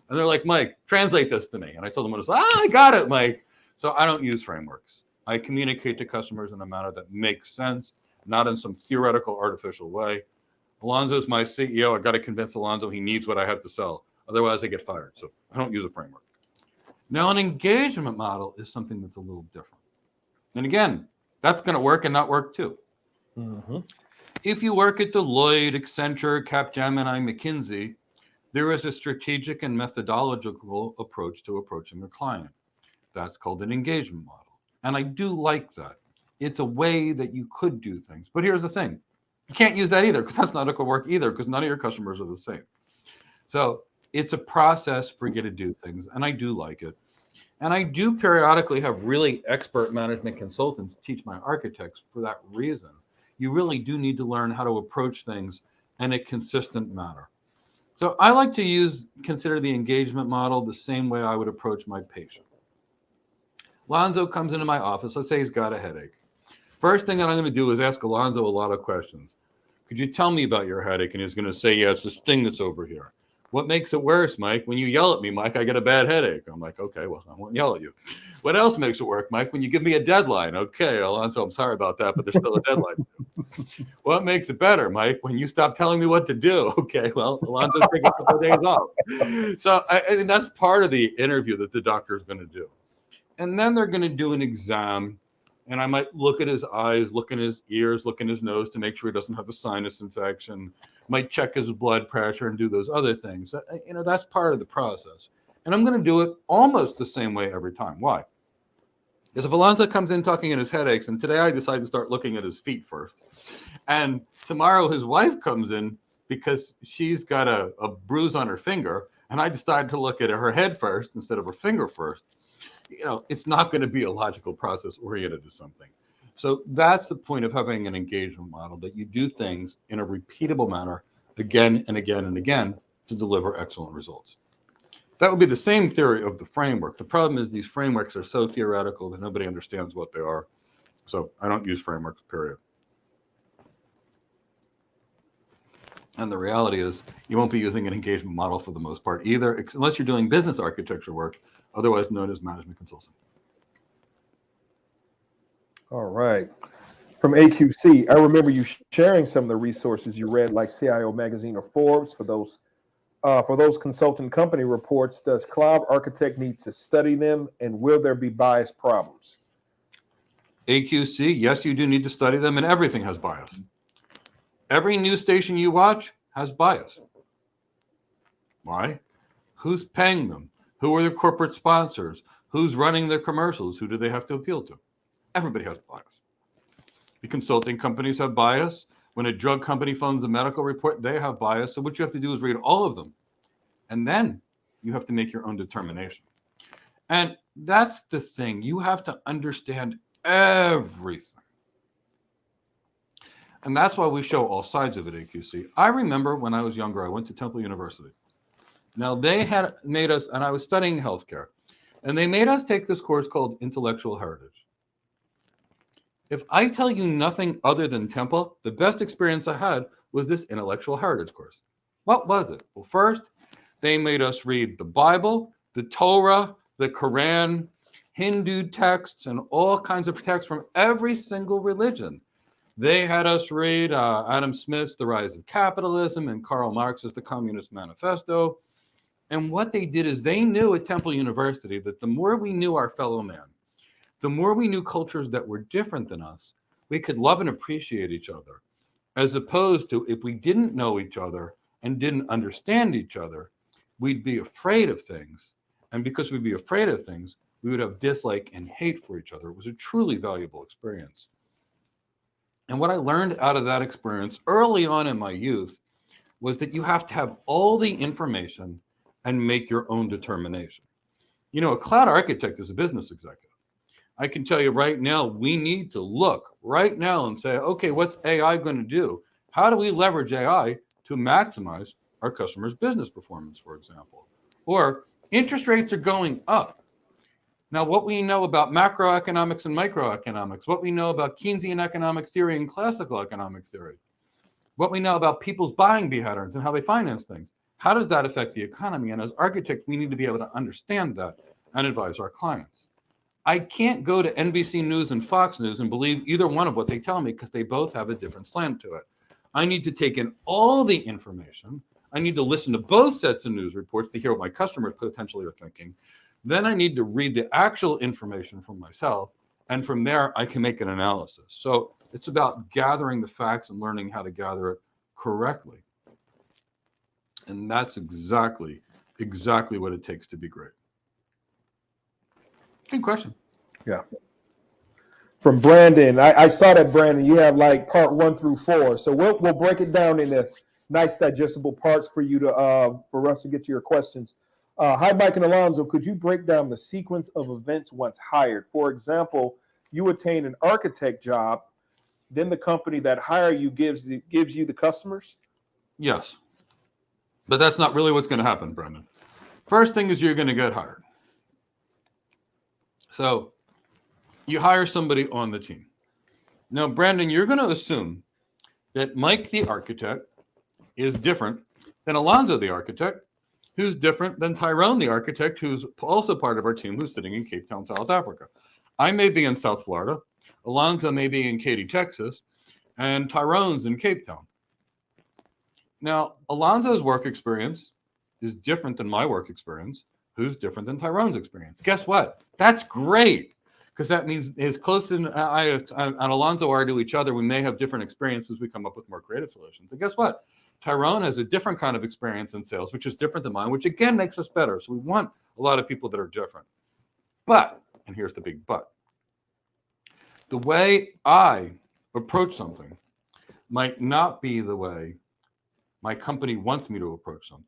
And they're like, Mike, translate this to me. And I told them, I got it, Mike. So I don't use frameworks. I communicate to customers in a manner that makes sense, not in some theoretical, artificial way. Alonzo's my CEO. I got to convince Alonzo he needs what I have to sell. Otherwise, I get fired. So I don't use a framework. Now, an engagement model is something that's a little different. And again, that's going to work and not work too. Mm-hmm. If you work at Deloitte, Accenture, Capgemini, McKinsey, there is a strategic and methodological approach to approaching a client. That's called an engagement model. And I do like that. It's a way that you could do things. But here's the thing. You can't use that either because that's not going to work either because none of your customers are the same. So it's a process for you to do things. And I do like it. And I do periodically have really expert management consultants teach my architects for that reason. You really do need to learn how to approach things in a consistent manner. So I like to consider the engagement model the same way I would approach my patient. Alonzo comes into my office. Let's say he's got a headache. First thing that I'm going to do is ask Alonzo a lot of questions. Could you tell me about your headache? And he's going to say, yeah, it's this thing that's over here. What makes it worse, Mike? When you yell at me, Mike, I get a bad headache. I'm like, okay, well, I won't yell at you. What else makes it work, Mike? When you give me a deadline. Okay, Alonzo, I'm sorry about that, but there's still a deadline. What makes it better, Mike? When you stop telling me what to do. Okay, well, Alonzo's taking a couple of days off. So and that's part of the interview that the doctor is going to do. And then they're going to do an exam. And I might look at his eyes, look in his ears, look in his nose to make sure he doesn't have a sinus infection. Might check his blood pressure and do those other things. That's part of the process. And I'm going to do it almost the same way every time. Why? Because if Alonzo comes in talking in his headaches, and today I decide to start looking at his feet first, and tomorrow his wife comes in because she's got a bruise on her finger, and I decide to look at her head first instead of her finger first, it's not going to be a logical process oriented to something. So that's the point of having an engagement model, that you do things in a repeatable manner again and again and again to deliver excellent results. That would be the same theory of the framework. The problem is these frameworks are so theoretical that nobody understands what they are. So I don't use frameworks, period. And the reality is you won't be using an engagement model for the most part either, unless you're doing business architecture work, otherwise known as management consulting. All right. From AQC, I remember you sharing some of the resources you read, like CIO Magazine or Forbes, for those consultant company reports. Does Cloud Architect need to study them, and will there be bias problems? AQC, yes, you do need to study them, and everything has bias. Every news station you watch has bias. Why? Who's paying them? Who are their corporate sponsors? Who's running their commercials? Who do they have to appeal to? Everybody has bias. The consulting companies have bias. When a drug company funds a medical report, they have bias. So what you have to do is read all of them. And then you have to make your own determination. And that's the thing. You have to understand everything. And that's why we show all sides of it, AQC. I remember when I was younger, I went to Temple University. Now, they had made us, and I was studying healthcare, and they made us take this course called Intellectual Heritage. If I tell you nothing other than Temple, the best experience I had was this Intellectual Heritage course. What was it? Well, first, they made us read the Bible, the Torah, the Quran, Hindu texts, and all kinds of texts from every single religion. They had us read Adam Smith's The Rise of Capitalism and Karl Marx's The Communist Manifesto. And what they did is they knew at Temple University that the more we knew our fellow man, the more we knew cultures that were different than us, we could love and appreciate each other, as opposed to if we didn't know each other and didn't understand each other, we'd be afraid of things. And because we'd be afraid of things, we would have dislike and hate for each other. It was a truly valuable experience. And what I learned out of that experience early on in my youth was that you have to have all the information and make your own determination. You know, a cloud architect is a business executive. I can tell you right now, we need to look right now and say, okay, what's AI going to do? How do we leverage AI to maximize our customers' business performance, for example? Or interest rates are going up. Now, what we know about macroeconomics and microeconomics, what we know about Keynesian economics theory and classical economics theory, what we know about people's buying patterns and how they finance things, how does that affect the economy? And as architects, we need to be able to understand that and advise our clients. I can't go to NBC News and Fox News and believe either one of what they tell me because they both have a different slant to it. I need to take in all the information. I need to listen to both sets of news reports to hear what my customers potentially are thinking. Then I need to read the actual information from myself. And from there, I can make an analysis. So it's about gathering the facts and learning how to gather it correctly. And that's exactly what it takes to be great. Good question. Yeah. From Brandon, I saw that, Brandon. You have like part 1 through 4, so we'll break it down into nice digestible parts for you to for us to get to your questions. Hi, Mike and Alonzo. Could you break down the sequence of events once hired? For example, you attain an architect job, then the company that hired you gives you the customers. Yes, but that's not really what's going to happen, Brendan. First thing is you're going to get hired. So you hire somebody on the team. Now, Brandon, you're going to assume that Mike the architect is different than Alonzo the architect, who's different than Tyrone the architect, who's also part of our team, who's sitting in Cape Town, South Africa. I may be in South Florida, Alonzo may be in Katy, Texas, and Tyrone's in Cape Town. Now, Alonzo's work experience is different than my work experience, who's different than Tyrone's experience. Guess what? That's great, because that means as close as I and Alonzo are to each other, we may have different experiences. We come up with more creative solutions. And guess what? Tyrone has a different kind of experience in sales, which is different than mine, which again makes us better. So we want a lot of people that are different. But, and here's the big but, the way I approach something might not be the way my company wants me to approach something.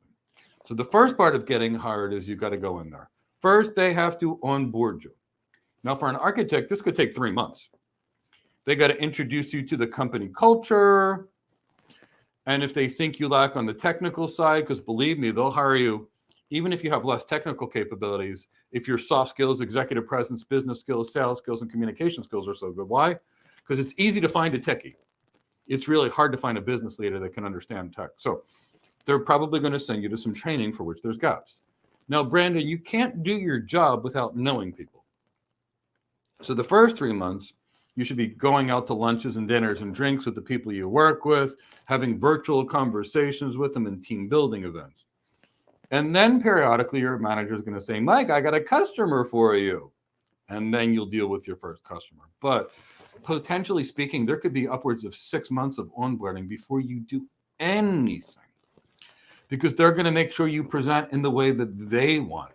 So the first part of getting hired is you got to go in there. First, they have to onboard you. Now, for an architect, this could take 3 months. They got to introduce you to the company culture. And if they think you lack on the technical side, because believe me, they'll hire you, even if you have less technical capabilities, if your soft skills, executive presence, business skills, sales skills, and communication skills are so good. Why? Because it's easy to find a techie. It's really hard to find a business leader that can understand tech. So they're probably going to send you to some training for which there's gaps. Now, Brandon, you can't do your job without knowing people. So the first 3 months, you should be going out to lunches and dinners and drinks with the people you work with, having virtual conversations with them and team building events. And then periodically your manager is going to say, Mike, I got a customer for you. And then you'll deal with your first customer. But potentially speaking, there could be upwards of 6 months of onboarding before you do anything. Because they're going to make sure you present in the way that they want.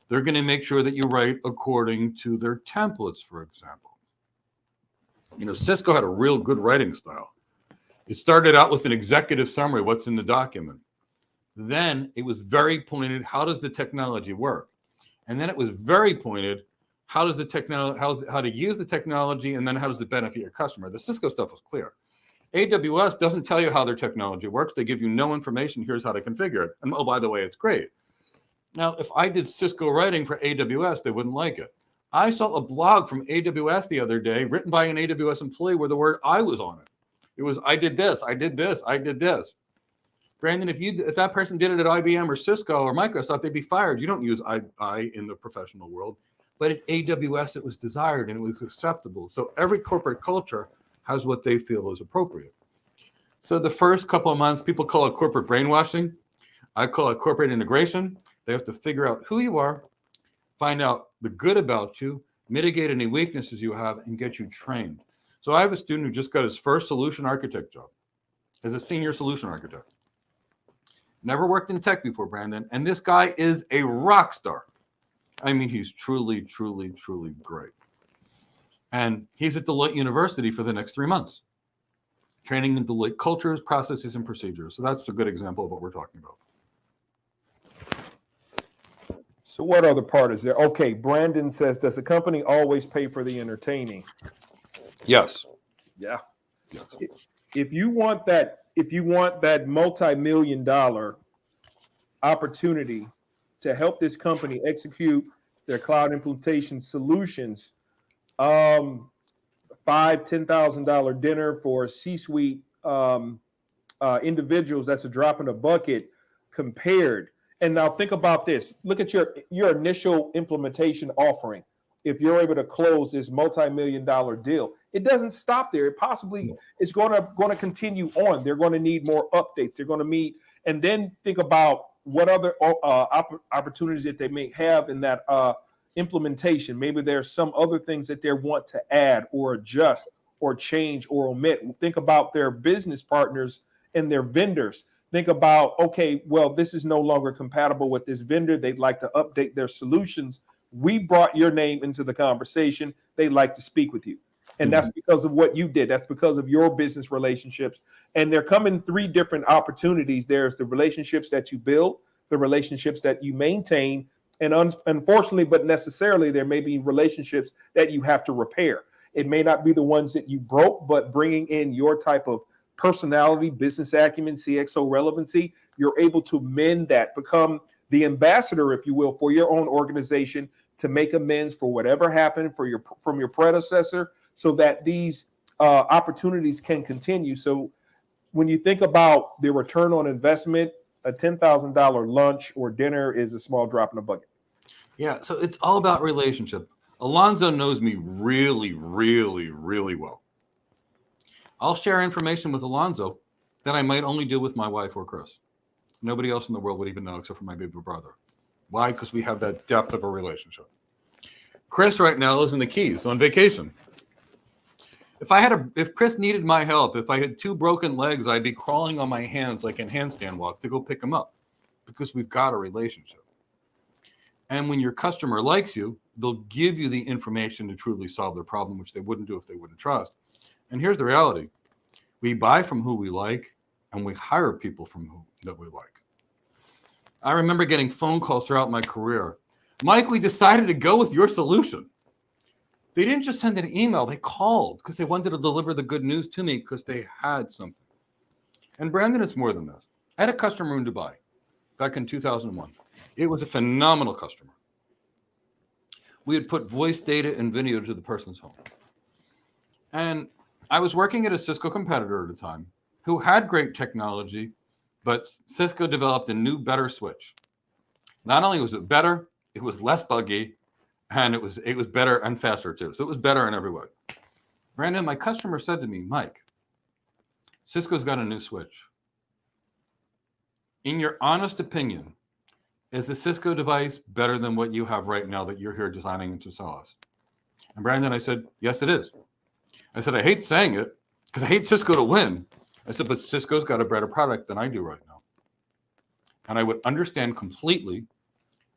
They're going to make sure that you write according to their templates, for example. You know, Cisco had a real good writing style. It started out with an executive summary, what's in the document. Then it was very pointed, how does the technology work? And then it was very pointed, how does the technology, how to use the technology, and then how does it benefit your customer? The Cisco stuff was clear. AWS doesn't tell you how their technology works. They give you no information. Here's how to configure it. And oh, by the way, it's great. Now, if I did Cisco writing for AWS, they wouldn't like it. I saw a blog from AWS the other day written by an AWS employee where the word I was on it. It was, I did this, I did this, I did this. Brandon, if that person did it at IBM or Cisco or Microsoft, they'd be fired. You don't use I in the professional world. But at AWS, it was desired and it was acceptable. So every corporate culture has what they feel is appropriate. So the first couple of months, people call it corporate brainwashing. I call it corporate integration. They have to figure out who you are, find out the good about you, mitigate any weaknesses you have, and get you trained. So I have a student who just got his first solution architect job as a senior solution architect. Never worked in tech before, Brandon. And this guy is a rock star. I mean, he's truly, truly, truly great. And he's at Deloitte University for the next 3 months, training in Deloitte cultures, processes, and procedures. So that's a good example of what we're talking about. So what other part is there? Okay, Brandon says, does the company always pay for the entertaining? Yes. Yeah. Yes. If you want that multi-million-dollar opportunity to help this company execute their cloud implementation solutions, $5,000-$10,000 dinner for C-suite individuals, that's a drop in a bucket compared. And now think about this. Look at your initial implementation offering. If you're able to close this multi-million-dollar deal, it doesn't stop there. It possibly is going to continue on. They're going to need more updates. They're going to meet, and then think about what other opportunities that they may have in that implementation. Maybe there's some other things that they want to add or adjust or change or omit. Think about their business partners and their vendors. Think about, okay, well, this is no longer compatible with this vendor. They'd like to update their solutions. We brought your name into the conversation. They'd like to speak with you. And that's because of what you did. That's because of your business relationships. And they're coming 3 different opportunities. There's the relationships that you build, the relationships that you maintain, and unfortunately, but necessarily, there may be relationships that you have to repair. It may not be the ones that you broke, but bringing in your type of personality, business acumen, CXO relevancy, you're able to mend that, become the ambassador, if you will, for your own organization to make amends for whatever happened from your predecessor, so that these opportunities can continue. So when you think about the return on investment, a $10,000 lunch or dinner is a small drop in the bucket. Yeah, so it's all about relationship. Alonzo knows me really, really, really well. I'll share information with Alonzo that I might only do with my wife or Chris. Nobody else in the world would even know except for my baby brother. Why? Because we have that depth of a relationship. Chris right now is in the Keys on vacation. If Chris needed my help, if I had 2 broken legs, I'd be crawling on my hands like in handstand walk to go pick him up, because we've got a relationship. And when your customer likes you, they'll give you the information to truly solve their problem, which they wouldn't do if they wouldn't trust. And here's the reality. We buy from who we like, and we hire people from who that we like. I remember getting phone calls throughout my career. Mike, we decided to go with your solution. They didn't just send an email. They called because they wanted to deliver the good news to me because they had something. And Brandon, it's more than this. I had a customer in Dubai back in 2001. It was a phenomenal customer. We had put voice data and video to the person's home. And I was working at a Cisco competitor at the time who had great technology, but Cisco developed a new, better switch. Not only was it better, it was less buggy, and it was better and faster too. So it was better in every way. Brandon, my customer said to me, Mike, Cisco's got a new switch. In your honest opinion, is the Cisco device better than what you have right now that you're here designing to sell us? And Brandon, I said, yes, it is. I said, I hate saying it because I hate Cisco to win. I said, but Cisco's got a better product than I do right now. And I would understand completely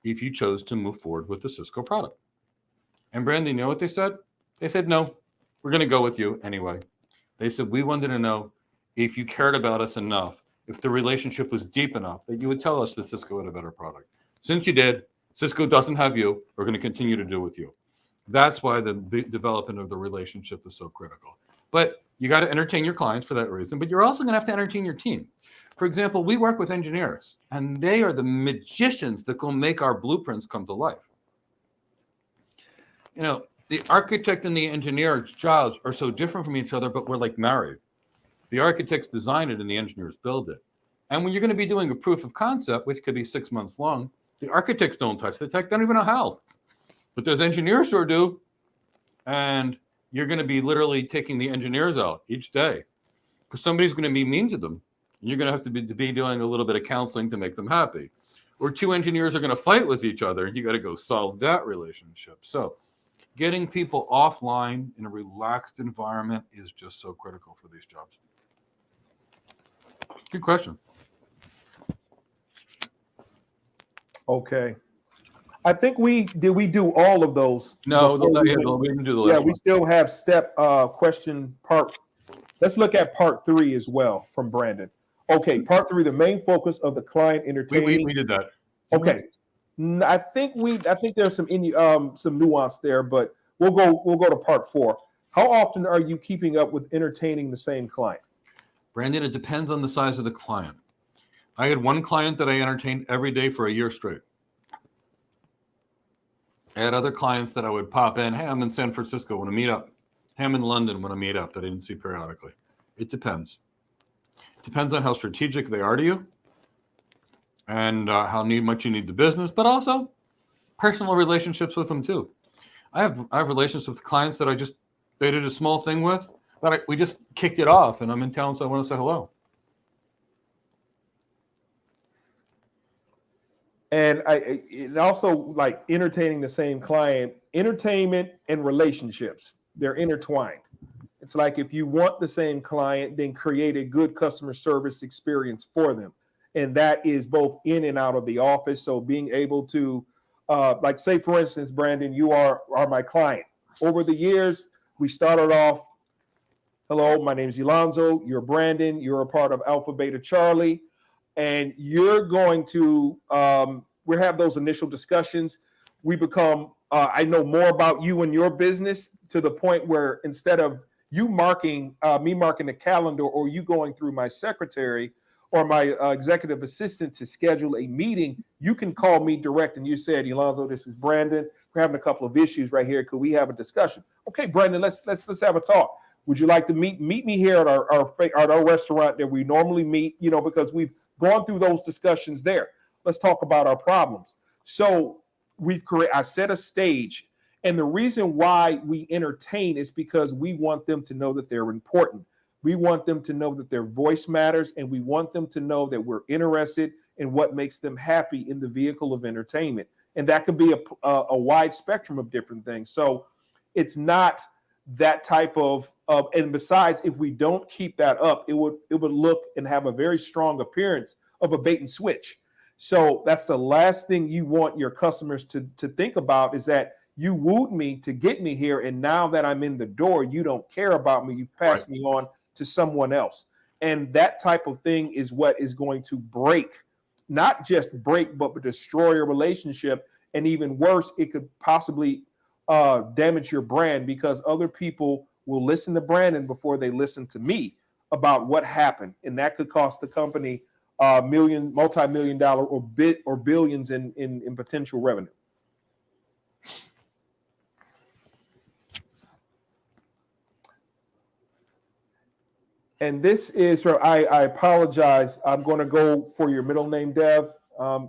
if you chose to move forward with the Cisco product. And Brandon, you know what they said? They said, no, we're going to go with you anyway. They said, we wanted to know if you cared about us enough, if the relationship was deep enough that you would tell us that Cisco had a better product. Since you did, Cisco doesn't have you. We're going to continue to do with you. That's why the development of the relationship is so critical. But you got to entertain your clients for that reason, but you're also going to have to entertain your team. For example, we work with engineers, and they are the magicians that go make our blueprints come to life. You know, the architect and the engineer's jobs are so different from each other, but we're like married. The architects design it and the engineers build it. And when you're going to be doing a proof of concept, which could be 6 months long, the architects don't touch the tech. They don't even know how. But those engineers sure do. And you're going to be literally taking the engineers out each day because somebody's going to be mean to them. And you're going to have to be doing a little bit of counseling to make them happy. Or two engineers are going to fight with each other and you got to go solve that relationship. So getting people offline in a relaxed environment is just so critical for these jobs. Good question. Okay. I think we do all of those. No, we didn't do the last yeah, one. we still have question part. Let's look at part 3 as well from Brandon. Okay, part 3, the main focus of the client entertaining. We did that. Okay. I think there's some nuance there, but we'll go to part 4. How often are you keeping up with entertaining the same client? Brandon, it depends on the size of the client. I had one client that I entertained every day for a year straight. I had other clients that I would pop in. Hey, I'm in San Francisco, want to meet up. Hey, I'm in London, want to meet up, that I didn't see periodically. It depends. It depends on how strategic they are to you and how much you need the business, but also personal relationships with them too. I have relationships with clients that they did a small thing with, but we just kicked it off, and I'm in town, so I want to say hello. And it also, like, entertaining the same client, entertainment and relationships, they're intertwined. It's like if you want the same client, then create a good customer service experience for them. And that is both in and out of the office. So being able to, like, say, for instance, Brandon, you are my client. Over the years, we started off, hello, my name is Alonzo, you're Brandon, you're a part of Alpha Beta Charlie. And you're going to, we have those initial discussions. We become, I know more about you and your business to the point where instead of you marking the calendar or you going through my secretary or my executive assistant to schedule a meeting, you can call me direct. And you said, Alonzo, this is Brandon. We're having a couple of issues right here. Could we have a discussion? Okay, Brandon, let's have a talk. Would you like to meet me here at our restaurant that we normally meet? You know, because we've gone through those discussions there. Let's talk about our problems. So I set a stage. And the reason why we entertain is because we want them to know that they're important. We want them to know that their voice matters. And we want them to know that we're interested in what makes them happy in the vehicle of entertainment. And that could be a wide spectrum of different things. So it's not that type of, and besides, if we don't keep that up, it would look and have a very strong appearance of a bait and switch. So that's the last thing you want your customers to think about, is that you wooed me to get me here, and now that I'm in the door, you don't care about me. You've passed me on to someone else. And that type of thing is what is going to not just break, but destroy a relationship. And even worse, it could possibly damage your brand, because other people will listen to Brandon before they listen to me about what happened. And that could cost the company multi-million dollar or billions in potential revenue. And this is I apologize. I'm going to go for your middle name, Dev,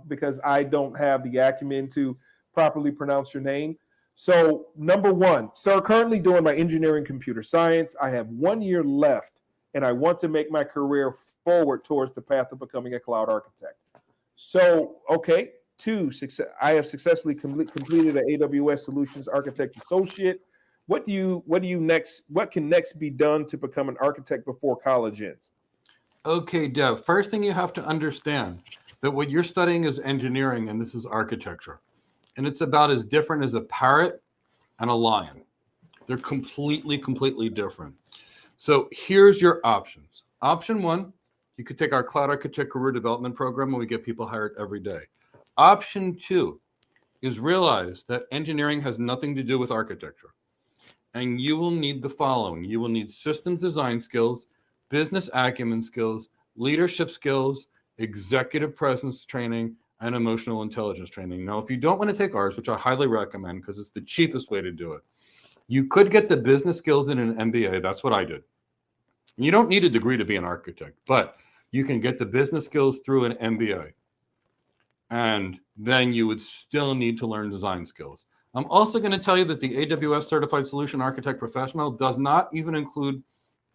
because I don't have the acumen to properly pronounce your name. So, number 1, sir, currently doing my engineering computer science. I have 1 year left, and I want to make my career forward towards the path of becoming a cloud architect. So, okay. 2, I have successfully completed an AWS Solutions Architect Associate. What can next be done to become an architect before college ends? Okay, Dev, first thing you have to understand that what you're studying is engineering and this is architecture. And it's about as different as a parrot and a lion. They're completely different. So here's your options. Option 1, you could take our Cloud Architect Career Development Program and we get people hired every day. Option 2 is realize that engineering has nothing to do with architecture. And you will need the following. You will need systems design skills, business acumen skills, leadership skills, executive presence training, and emotional intelligence training. Now, if you don't want to take ours, which I highly recommend because it's the cheapest way to do it, you could get the business skills in an MBA. That's what I did. You don't need a degree to be an architect, but you can get the business skills through an MBA. And then you would still need to learn design skills. I'm also going to tell you that the AWS Certified Solution Architect Professional does not even include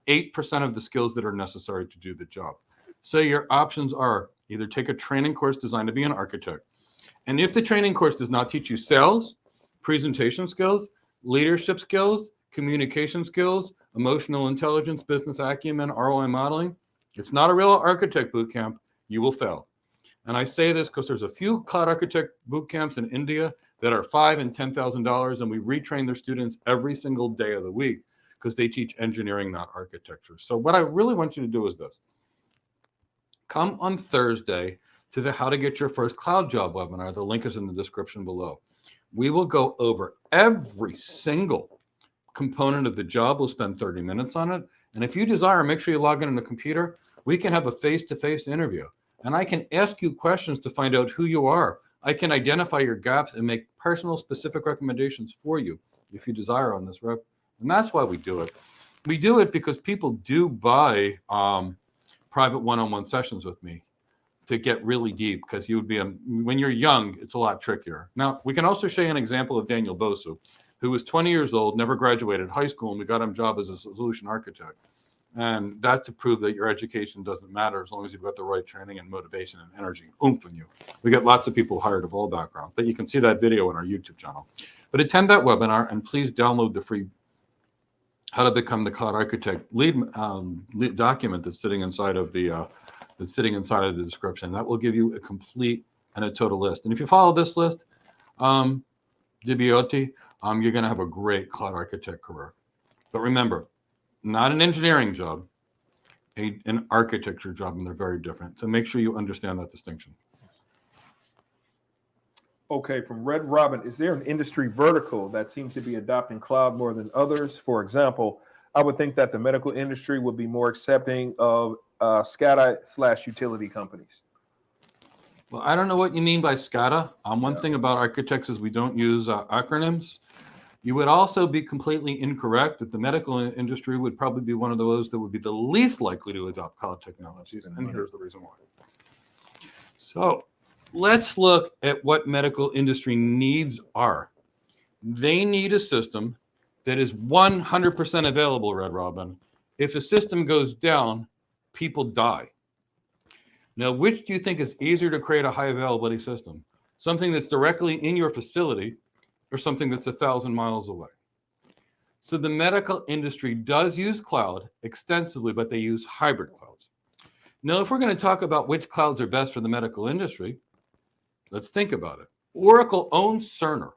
8% of the skills that are necessary to do the job. So your options are either take a training course designed to be an architect. And if the training course does not teach you sales, presentation skills, leadership skills, communication skills, emotional intelligence, business acumen, ROI modeling, it's not a real architect boot camp. You will fail. And I say this because there's a few cloud architect boot camps in India that are $5,000 and $10,000, and we retrain their students every single day of the week because they teach engineering, not architecture. So what I really want you to do is this. Come on Thursday to the How to Get Your First Cloud Job webinar. The link is in the description below. We will go over every single component of the job. We'll spend 30 minutes on it. And if you desire, make sure you log in on the computer. We can have a face-to-face interview. And I can ask you questions to find out who you are. I can identify your gaps and make personal specific recommendations for you if you desire on this rep. And that's why we do it. We do it because people do buy private one-on-one sessions with me to get really deep, because you would be, when you're young, it's a lot trickier. Now, we can also show you an example of Daniel Bosu, who was 20 years old, never graduated high school, and we got him a job as a solution architect. And that's to prove that your education doesn't matter as long as you've got the right training and motivation and energy, oomph in you. We get lots of people hired of all backgrounds, but you can see that video on our YouTube channel. But attend that webinar, and please download the free How to Become the Cloud Architect lead document that's sitting inside of the description. That will give you a complete and a total list. And if you follow this list, Dibioti, you're going to have a great cloud architect career. But remember, not an engineering job, an architecture job, and they're very different. So make sure you understand that distinction. Okay, from Red Robin, is there an industry vertical that seems to be adopting cloud more than others? For example, I would think that the medical industry would be more accepting of SCADA/utility companies. Well, I don't know what you mean by SCADA. One thing about architects is we don't use acronyms. You would also be completely incorrect that the medical industry would probably be one of those that would be the least likely to adopt cloud technologies. And here's the reason why. So let's look at what medical industry needs are. They need a system that is 100% available, Red Robin. If a system goes down, people die. Now, which do you think is easier to create a high availability system? Something that's directly in your facility, or something that's 1,000 miles away? So the medical industry does use cloud extensively, but they use hybrid clouds. Now, if we're going to talk about which clouds are best for the medical industry, let's think about it. Oracle owns Cerner.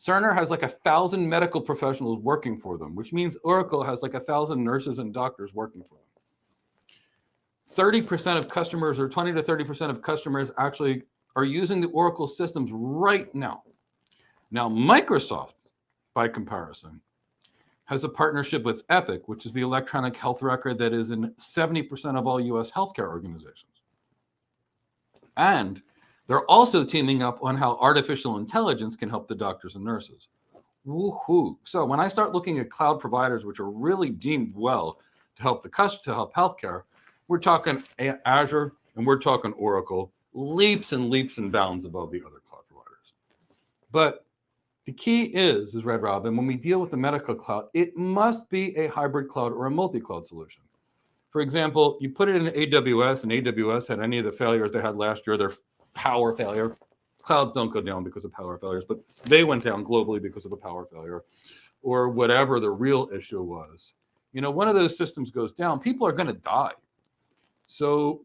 Cerner has like 1,000 medical professionals working for them, which means Oracle has like 1,000 nurses and doctors working for them. 30% of customers, or 20 to 30% of customers, actually are using the Oracle systems right now. Now, Microsoft, by comparison, has a partnership with Epic, which is the electronic health record that is in 70% of all US healthcare organizations. And they're also teaming up on how artificial intelligence can help the doctors and nurses. Woohoo. So when I start looking at cloud providers, which are really deemed well to help to help healthcare, we're talking Azure and we're talking Oracle, leaps and leaps and bounds above the other cloud providers. But the key is Red Robin, when we deal with the medical cloud, it must be a hybrid cloud or a multi-cloud solution. For example, you put it in AWS, and AWS had any of the failures they had last year, their power failure. Clouds don't go down because of power failures, but they went down globally because of a power failure, or whatever the real issue was. You know, one of those systems goes down, people are going to die. So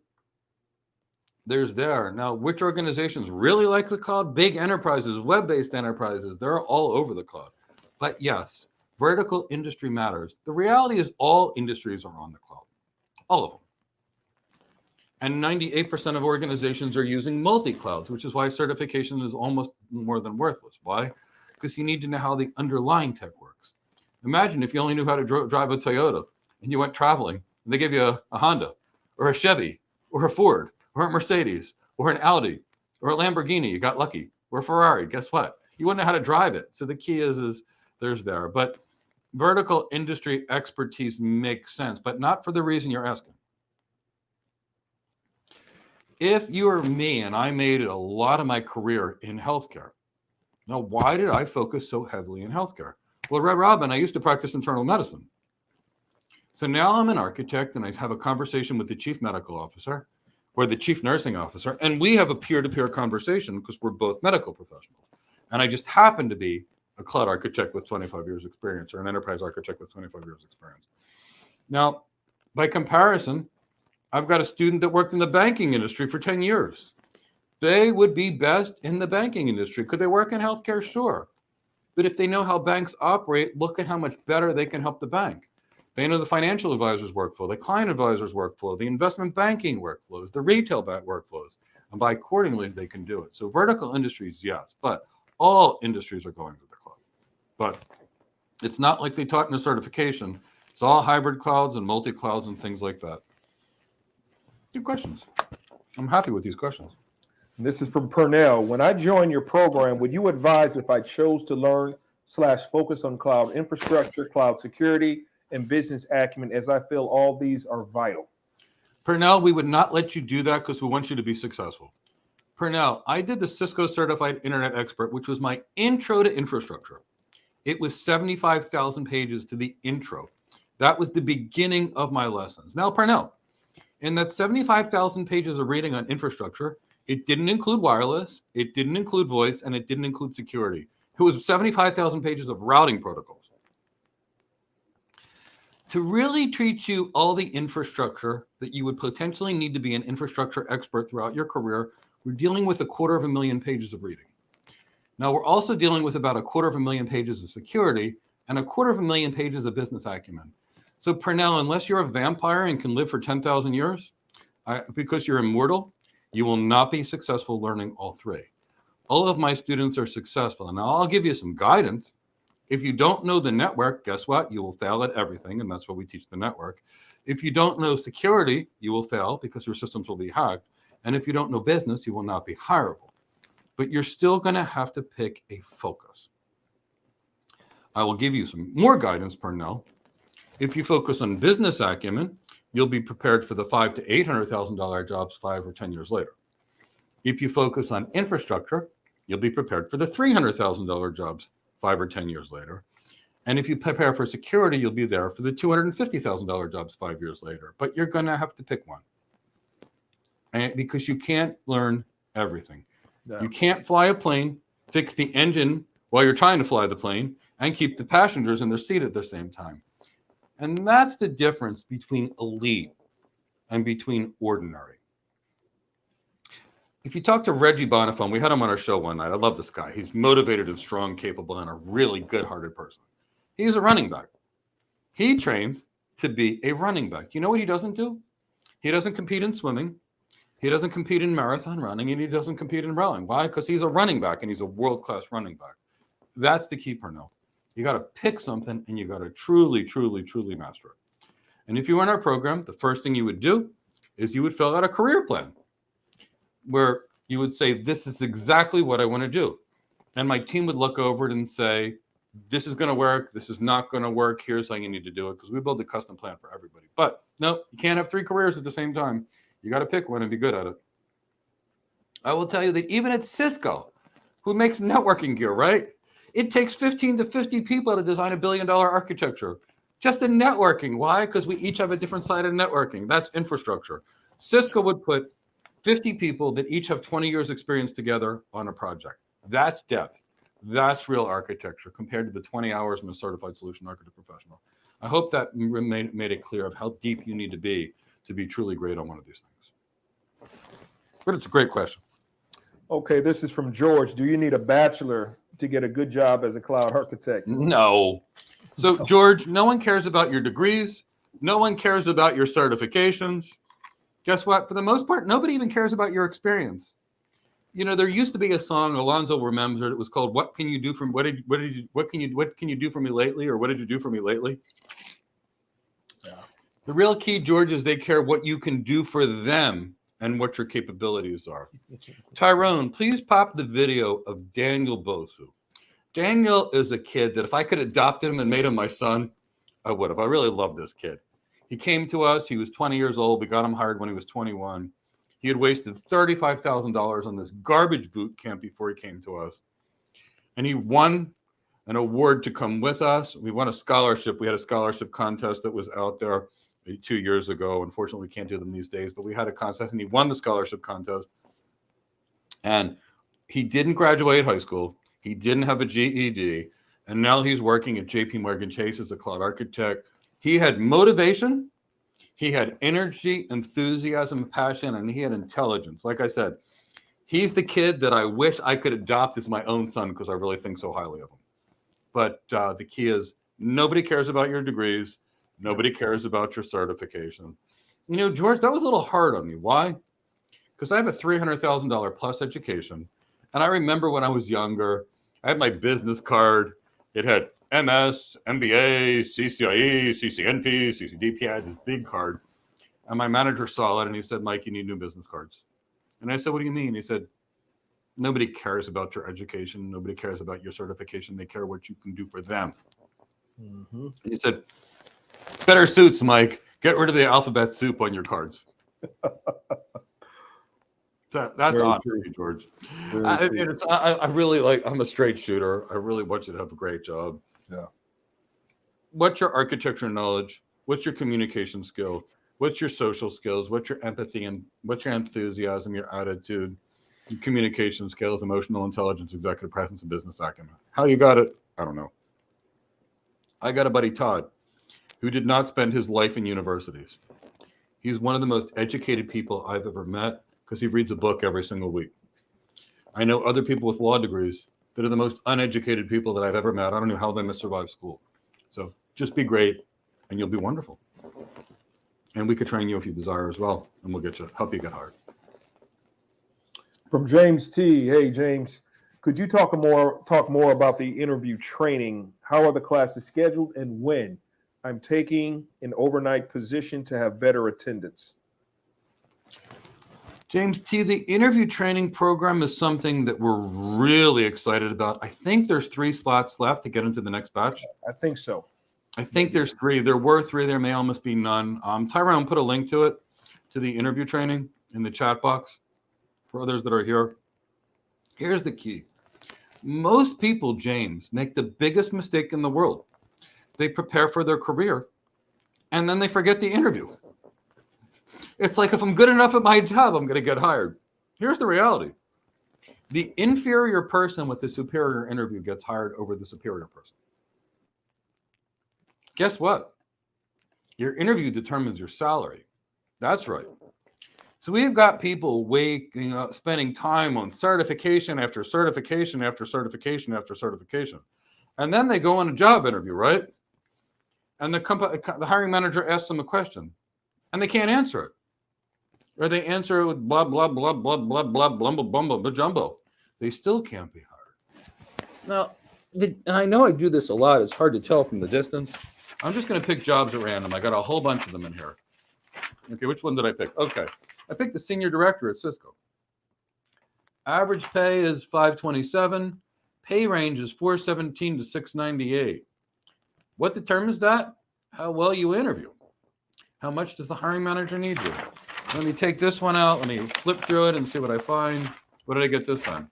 there's there. Now, which organizations really like the cloud? Big enterprises, web-based enterprises, they're all over the cloud. But yes, vertical industry matters. The reality is all industries are on the cloud, all of them. And 98% of organizations are using multi-clouds, which is why certification is almost more than worthless. Why? Because you need to know how the underlying tech works. Imagine if you only knew how to drive a Toyota and you went traveling and they gave you a Honda, or a Chevy or a Ford or a Mercedes or an Audi or a Lamborghini. You got lucky. Or a Ferrari. Guess what? You wouldn't know how to drive it. So the key is there's there. But vertical industry expertise makes sense, but not for the reason you're asking. If you are me, and I made a lot of my career in healthcare. Now, why did I focus so heavily in healthcare? Well, Red Robin, I used to practice internal medicine. So now I'm an architect and I have a conversation with the chief medical officer or the chief nursing officer, and we have a peer-to-peer conversation because we're both medical professionals. And I just happen to be a cloud architect with 25 years experience or an enterprise architect with 25 years experience. Now, by comparison, I've got a student that worked in the banking industry for 10 years. They would be best in the banking industry. Could they work in healthcare? Sure. But if they know how banks operate, look at how much better they can help the bank. They know the financial advisor's workflow, the client advisor's workflow, the investment banking workflows, the retail bank workflows. And by accordingly, they can do it. So vertical industries, yes, but all industries are going to the cloud. But it's not like they taught in a certification. It's all hybrid clouds and multi-clouds and things like that. Good questions. I'm happy with these questions. This is from Purnell. When I join your program, would you advise if I chose to learn / focus on cloud infrastructure, cloud security, and business acumen, as I feel all these are vital? Purnell, we would not let you do that because we want you to be successful. Purnell, I did the Cisco Certified Internet Expert, which was my intro to infrastructure. It was 75,000 pages to the intro. That was the beginning of my lessons. Now, Purnell, in that 75,000 pages of reading on infrastructure, it didn't include wireless, it didn't include voice, and it didn't include security. It was 75,000 pages of routing protocols. To really teach you all the infrastructure that you would potentially need to be an infrastructure expert throughout your career, we're dealing with 250,000 pages of reading. Now, we're also dealing with about 250,000 pages of security and 250,000 pages of business acumen. So Purnell, unless you're a vampire and can live for 10,000 years, because you're immortal, you will not be successful learning all three. All of my students are successful. And now I'll give you some guidance. If you don't know the network, guess what? You will fail at everything, and that's what we teach the network. If you don't know security, you will fail because your systems will be hacked. And if you don't know business, you will not be hireable. But you're still going to have to pick a focus. I will give you some more guidance, Purnell. If you focus on business acumen, you'll be prepared for the $500,000 to $800,000 jobs 5 or 10 years later. If you focus on infrastructure, you'll be prepared for the $300,000 jobs 5 or 10 years later. And if you prepare for security, you'll be there for the $250,000 jobs 5 years later. But you're going to have to pick one. And because you can't learn everything. No. You can't fly a plane, fix the engine while you're trying to fly the plane, and keep the passengers in their seat at the same time. And that's the difference between elite and between ordinary. If you talk to Reggie Bonifone, we had him on our show one night. I love this guy. He's motivated and strong, capable, and a really good-hearted person. He's a running back. He trains to be a running back. You know what he doesn't do? He doesn't compete in swimming. He doesn't compete in marathon running, and he doesn't compete in rowing. Why? Because he's a running back, and he's a world-class running back. That's the key, Purnell. You got to pick something, and you got to truly, truly, truly master it. And if you were in our program, the first thing you would do is you would fill out a career plan where you would say, this is exactly what I want to do. And my team would look over it and say, this is going to work. This is not going to work. Here's how you need to do it, because we build a custom plan for everybody. But no, you can't have 3 careers at the same time. You got to pick one and be good at it. I will tell you that even at Cisco, who makes networking gear, right? It takes 15 to 50 people to design $1 billion architecture. Just in networking. Why? Because we each have a different side of networking. That's infrastructure. Cisco would put 50 people that each have 20 years experience together on a project. That's depth. That's real architecture compared to the 20 hours from a certified solution architect professional. I hope that made it clear of how deep you need to be truly great on one of these things. But it's a great question. Okay, this is from George. Do you need a bachelor to get a good job as a cloud architect? No. So, George, no one cares about your degrees. No one cares about your certifications. Guess what? For the most part, nobody even cares about your experience. You know, there used to be a song, Alonzo remembers it. It was called "What Can You Do for Me? What can you do for me lately?" Or "What did you do for me lately?" Yeah. The real key, George, is they care what you can do for them and what your capabilities are. Tyrone, please pop the video of Daniel Bosu. Daniel is a kid that if I could adopt him and made him my son, I would have. I really love this kid. He came to us. He was 20 years old. We got him hired when he was 21. He had wasted $35,000 on this garbage boot camp before he came to us. And he won an award to come with us. We won a scholarship. We had a scholarship contest that was out there 2 years ago. Unfortunately, we can't do them these days, but we had a contest and he won the scholarship contest. And he didn't graduate high school. He didn't have a GED. And now he's working at JP Morgan Chase as a cloud architect. He had motivation. He had energy, enthusiasm, passion, and he had intelligence. Like I said, he's the kid that I wish I could adopt as my own son because I really think so highly of him. But the key is nobody cares about your degrees. Nobody cares about your certification. You know, George, that was a little hard on me. Why? Because I have a $300,000 plus education. And I remember when I was younger, I had my business card. It had MS, MBA, CCIE, CCNP, CCDP. I had this big card. And my manager saw it and he said, Mike, you need new business cards. And I said, what do you mean? He said, nobody cares about your education. Nobody cares about your certification. They care what you can do for them. Mm-hmm. And he said, better suits, Mike. Get rid of the alphabet soup on your cards. That's odd for me, George. I really like, I'm a straight shooter. I really want you to have a great job. Yeah. What's your architecture knowledge? What's your communication skill? What's your social skills? What's your empathy and what's your enthusiasm, your attitude, your communication skills, emotional intelligence, executive presence, and business acumen? How you got it? I don't know. I got a buddy, Todd, who did not spend his life in universities. He's one of the most educated people I've ever met because he reads a book every single week. I know other people with law degrees that are the most uneducated people that I've ever met. I don't know how they survive school. So just be great and you'll be wonderful. And we could train you if you desire as well, and we'll help you get hired. From James T. Hey, James, could you talk more about the interview training? How are the classes scheduled and when? I'm taking an overnight position to have better attendance. James T., the interview training program is something that we're really excited about. I think there's 3 slots left to get into the next batch. I think so. I think there's 3. There were 3. There may almost be none. Tyrone put a link to it, to the interview training in the chat box for others that are here. Here's the key. Most people, James, make the biggest mistake in the world. They prepare for their career, and then they forget the interview. It's like, if I'm good enough at my job, I'm going to get hired. Here's the reality. The inferior person with the superior interview gets hired over the superior person. Guess what? Your interview determines your salary. That's right. So we've got people spending time on certification after certification after certification after certification. And then they go on a job interview, right? And the hiring manager asks them a question, and they can't answer it. Or they answer it with blah, blah, blah, blah, blah, blah, blumble, bumble, jumbo. They still can't be hired. Now, and I know I do this a lot. It's hard to tell from the distance. I'm just going to pick jobs at random. I got a whole bunch of them in here. Okay, which one did I pick? Okay, I picked the senior director at Cisco. Average pay is $527. Pay range is $417 to $698. What determines that? How well you interview. How much does the hiring manager need you? Let me take this one out. Let me flip through it and see what I find. What did I get this time?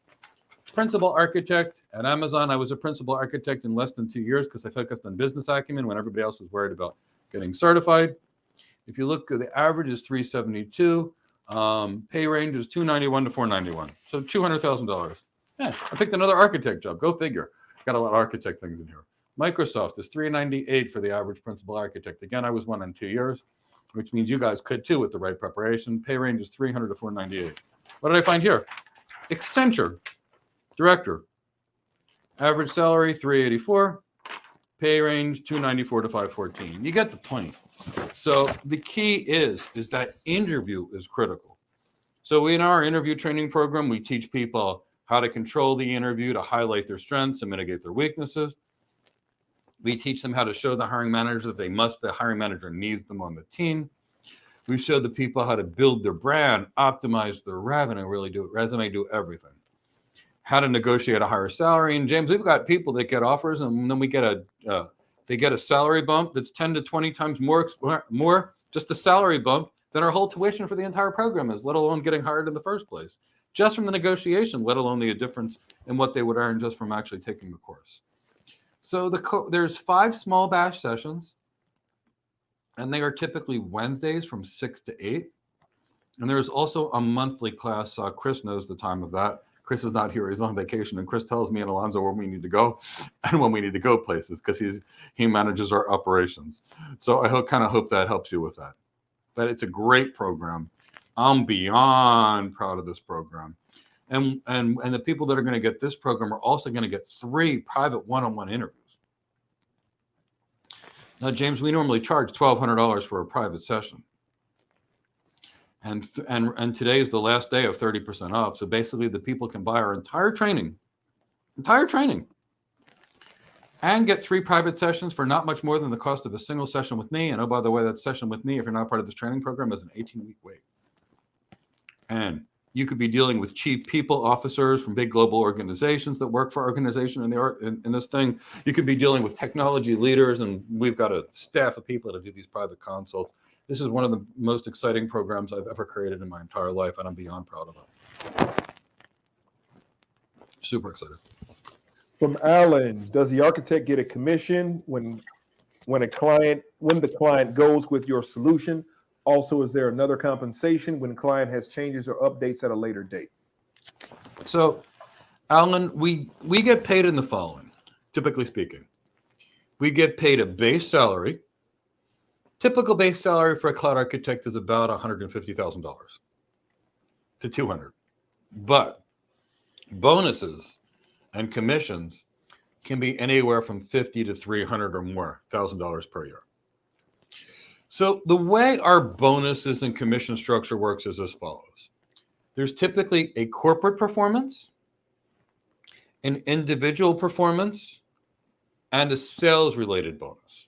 Principal architect at Amazon. I was a principal architect in less than 2 years because I focused on business acumen when everybody else was worried about getting certified. If you look, the average is $372. Pay range is $291 to $491. So $200,000. Yeah, I picked another architect job. Go figure. Got a lot of architect things in here. Microsoft is $398 for the average principal architect. Again, I was 1 in 2 years, which means you guys could too with the right preparation. Pay range is $300 to $498. What did I find here? Accenture, director. Average salary, $384. Pay range, $294 to $514. You get the point. So the key is that interview is critical. So in our interview training program, we teach people how to control the interview, to highlight their strengths and mitigate their weaknesses. We teach them how to show the hiring managers that the hiring manager needs them on the team. We show the people how to build their brand, optimize their revenue, really do resume, do everything. How to negotiate a higher salary. And James, we've got people that get offers, and then we get they get a salary bump that's 10 to 20 times more just a salary bump than our whole tuition for the entire program is, let alone getting hired in the first place. Just from the negotiation, let alone the difference in what they would earn just from actually taking the course. So there's 5 small bash sessions, and they are typically Wednesdays from 6 to 8. And there's also a monthly class. Chris knows the time of that. Chris is not here. He's on vacation. And Chris tells me and Alonzo where we need to go and when we need to go places because he manages our operations. So I kind of hope that helps you with that. But it's a great program. I'm beyond proud of this program. And the people that are going to get this program are also going to get 3 private one-on-one interviews. Now, James, we normally charge $1,200 for a private session. And today is the last day of 30% off. So basically the people can buy our entire training, and get 3 private sessions for not much more than the cost of a single session with me. And oh, by the way, that session with me, if you're not part of this training program, is an 18-week wait. And you could be dealing with chief people officers from big global organizations that work for our organization in this thing. You could be dealing with technology leaders, and we've got a staff of people to do these private consults. This is one of the most exciting programs I've ever created in my entire life, and I'm beyond proud of it. Super excited. From Alan, does the architect get a commission when the client goes with your solution? Also, is there another compensation when the client has changes or updates at a later date? So, Alan, we get paid in the following, typically speaking. We get paid a base salary. Typical base salary for a cloud architect is about $150,000 to $200,000. But bonuses and commissions can be anywhere from $50,000 to $300,000 or more $1,000 per year. So the way our bonuses and commission structure works is as follows. There's typically a corporate performance, an individual performance, and a sales-related bonus.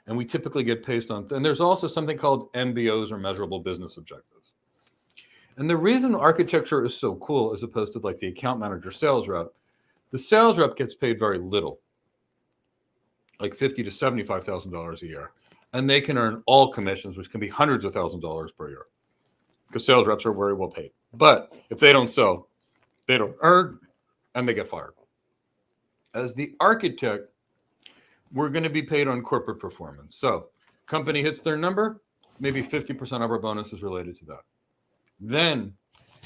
And we typically get paid on, and there's also something called MBOs or measurable business objectives. And the reason architecture is so cool as opposed to like the account manager sales rep, the sales rep gets paid very little, like $50,000 to $75,000 a year. And they can earn all commissions, which can be hundreds of thousands of dollars per year because sales reps are very well paid. But if they don't sell, they don't earn and they get fired. As the architect, we're going to be paid on corporate performance. So company hits their number, maybe 50% of our bonus is related to that. Then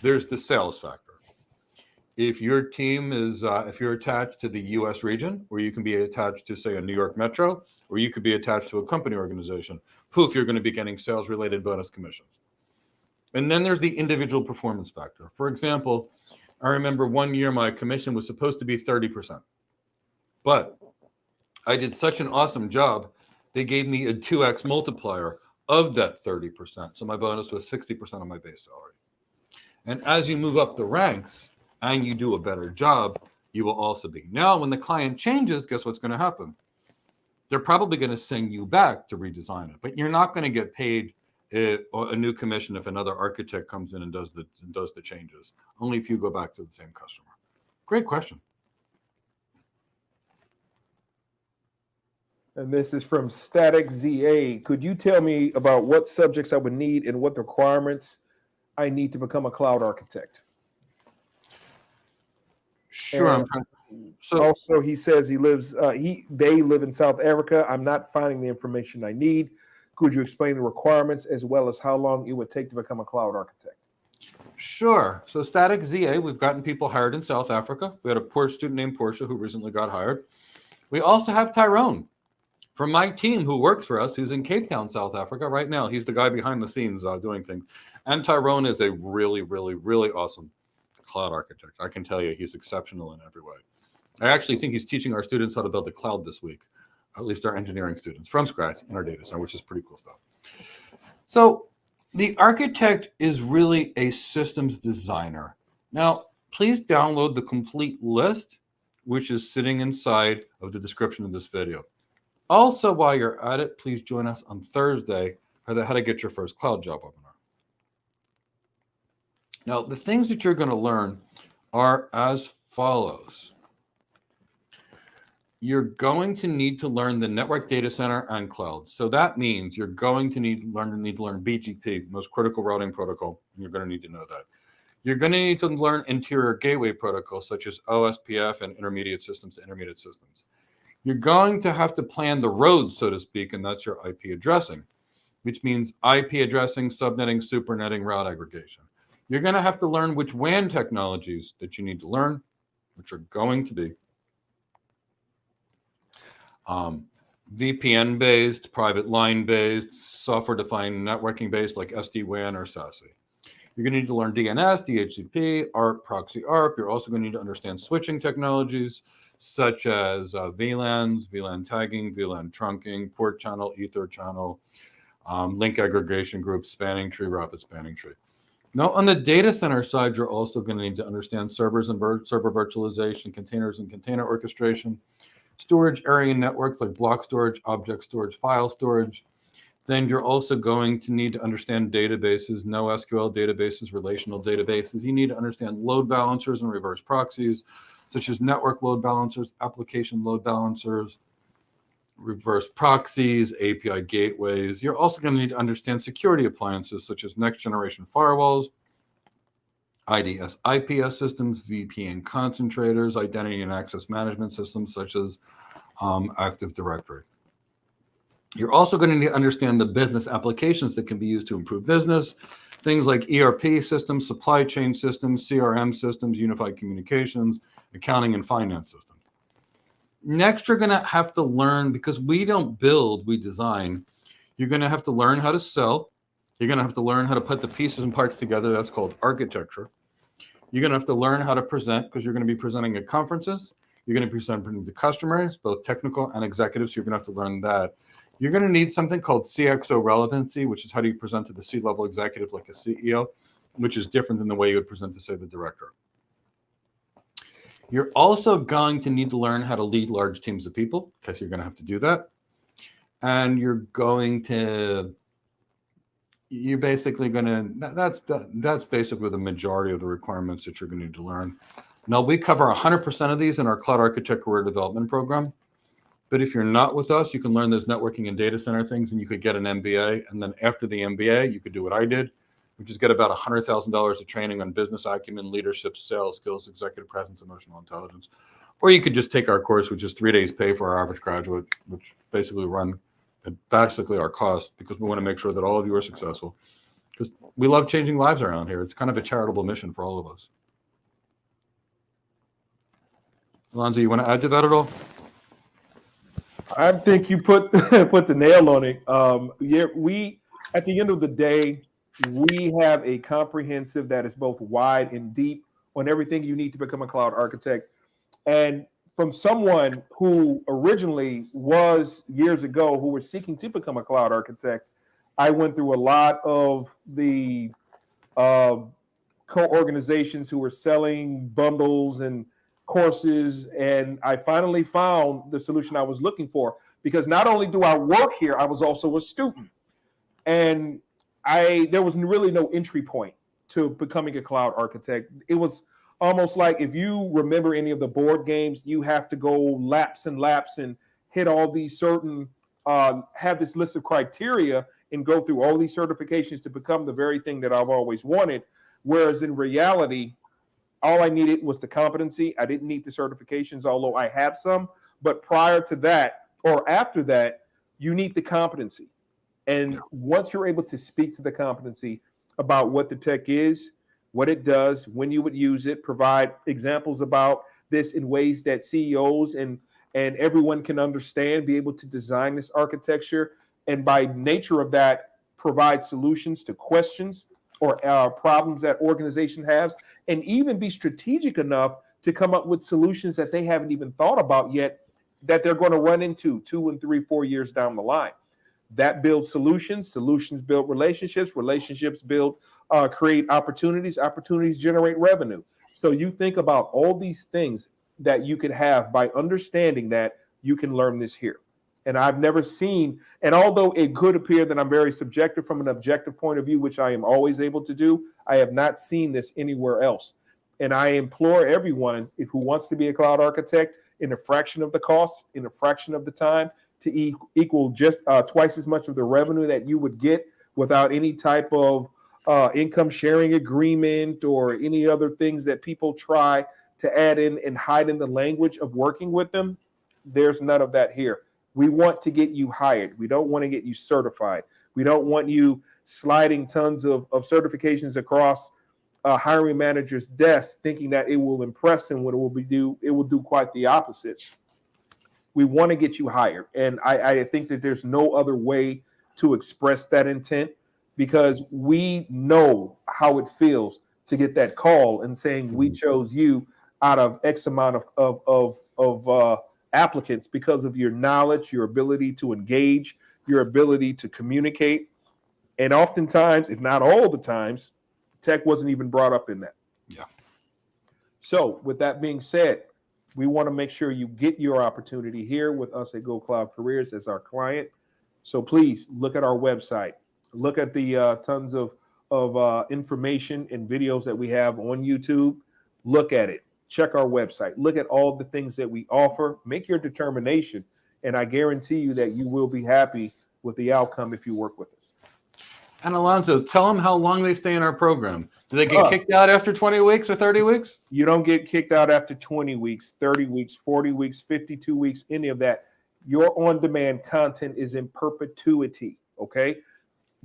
there's the sales factor. If your team is, if you're attached to the US region, or you can be attached to, say, a New York Metro, or you could be attached to a company organization, poof, you're going to be getting sales-related bonus commissions. And then there's the individual performance factor. For example, I remember one year my commission was supposed to be 30%. But I did such an awesome job, they gave me a 2x multiplier of that 30%. So my bonus was 60% of my base salary. And as you move up the ranks and you do a better job, you will also be. Now, when the client changes, guess what's going to happen? They're probably going to send you back to redesign it, but you're not going to get paid a new commission if another architect comes in and does the changes. Only if you go back to the same customer. Great question. And this is from Static ZA. Could you tell me about what subjects I would need and what requirements I need to become a cloud architect? Sure. So also, he says they live in South Africa. I'm not finding the information I need. Could you explain the requirements as well as how long it would take to become a cloud architect? Sure. So Static ZA, we've gotten people hired in South Africa. We had a poor student named Portia who recently got hired. We also have Tyrone from my team who works for us, who's in Cape Town, South Africa right now. He's the guy behind the scenes doing things. And Tyrone is a really, really, really awesome cloud architect. I can tell you he's exceptional in every way. I actually think he's teaching our students how to build the cloud this week, at least our engineering students, from scratch in our data center, which is pretty cool stuff. So the architect is really a systems designer. Now, please download the complete list which is sitting inside of the description of this video. Also, while you're at it, please join us on Thursday for the How to Get Your First Cloud Job webinar. Now, the things that you're going to learn are as follows. You're going to need to learn the network, data center, and cloud. So that means you're going to need to learn BGP, most critical routing protocol. You're going to need to know that. You're going to need to learn interior gateway protocols such as OSPF and intermediate systems to intermediate systems. You're going to have to plan the road, so to speak, and that's your IP addressing, which means IP addressing, subnetting, supernetting, route aggregation. You're going to have to learn which WAN technologies that you need to learn, which are going to be VPN-based, private line-based, software-defined networking-based like SD-WAN or SASE. You're going to need to learn DNS, DHCP, ARP, proxy ARP. You're also going to need to understand switching technologies such as VLANs, VLAN tagging, VLAN trunking, port channel, ether channel, link aggregation groups, spanning tree, rapid spanning tree. Now, on the data center side, you're also going to need to understand servers and server virtualization, containers and container orchestration, storage area networks like block storage, object storage, file storage. Then you're also going to need to understand databases, NoSQL databases, relational databases. You need to understand load balancers and reverse proxies, such as network load balancers, application load balancers, reverse proxies, API gateways. You're also going to need to understand security appliances such as next generation firewalls, IDS, IPS systems, VPN concentrators, identity and access management systems such as Active Directory. You're also going to need to understand the business applications that can be used to improve business, things like ERP systems, supply chain systems, CRM systems, unified communications, accounting and finance systems. Next, you're going to have to learn, because we don't build, we design. You're going to have to learn how to sell. You're going to have to learn how to put the pieces and parts together. That's called architecture. You're going to have to learn how to present, because you're going to be presenting at conferences. You're going to be presenting to customers, both technical and executives. You're going to have to learn that. You're going to need something called CXO relevancy, which is how do you present to the C-level executive like a CEO, which is different than the way you would present to, say, the director. You're also going to need to learn how to lead large teams of people, because you're going to have to do that. And you're basically going to, that's basically the majority of the requirements that you're going to need to learn. Now, we cover 100% of these in our Cloud Architect Career Development Program. But if you're not with us, you can learn those networking and data center things, and you could get an MBA. And then after the MBA, you could do what I did, which is get about $100,000 of training on business acumen, leadership, sales skills, executive presence, emotional intelligence. Or you could just take our course, which is 3 days pay for our average graduate, which basically run at basically our cost, because we want to make sure that all of you are successful. Because we love changing lives around here. It's kind of a charitable mission for all of us. Alonzo, you want to add to that at all? I think you put the nail on it. Yeah, we, at the end of the day, we have a comprehensive that is both wide and deep on everything you need to become a cloud architect. And from someone who originally was years ago, who was seeking to become a cloud architect, I went through a lot of the co-organizations who were selling bundles and courses, and I finally found the solution I was looking for, because not only do I work here, I was also a student, and there was really no entry point to becoming a cloud architect. It was almost like, if you remember any of the board games, you have to go laps and laps and hit all these certain have this list of criteria and go through all these certifications to become the very thing that I've always wanted, whereas in reality, all I needed was the competency. I didn't need the certifications, although I have some. But prior to that, or after that, you need the competency. And once you're able to speak to the competency about what the tech is, what it does, when you would use it, provide examples about this in ways that CEOs and everyone can understand, be able to design this architecture, and by nature of that, provide solutions to questions or problems that organization has, and even be strategic enough to come up with solutions that they haven't even thought about yet, that they're going to run into 2 and 3, 4 years down the line. That builds solutions, solutions build relationships, relationships build, create opportunities, opportunities generate revenue. So you think about all these things, that you could have by understanding that you can learn this here. And I've never seen, and although it could appear that I'm very subjective from an objective point of view, which I am always able to do, I have not seen this anywhere else. And I implore everyone who wants to be a cloud architect in a fraction of the cost, in a fraction of the time, to equal just twice as much of the revenue that you would get without any type of income sharing agreement or any other things that people try to add in and hide in the language of working with them. There's none of that here. We want to get you hired. We don't want to get you certified. We don't want you sliding tons of certifications across a hiring manager's desk thinking that it will impress him. What it will do quite the opposite. We want to get you hired. And I think that there's no other way to express that intent, because we know how it feels to get that call and saying we chose you out of X amount of applicants because of your knowledge, your ability to engage, your ability to communicate. And oftentimes, if not all the times, tech wasn't even brought up in that. Yeah. So with that being said, we want to make sure you get your opportunity here with us at Go Cloud Careers as our client. So please look at our website. Look at the tons of information and videos that we have on YouTube. Look at it. Check our website. Look at all the things that we offer. Make your determination. And I guarantee you that you will be happy with the outcome if you work with us. And Alonzo, tell them how long they stay in our program. Do they get kicked out after 20 weeks or 30 weeks? You don't get kicked out after 20 weeks, 30 weeks, 40 weeks, 52 weeks, any of that. Your on-demand content is in perpetuity, okay?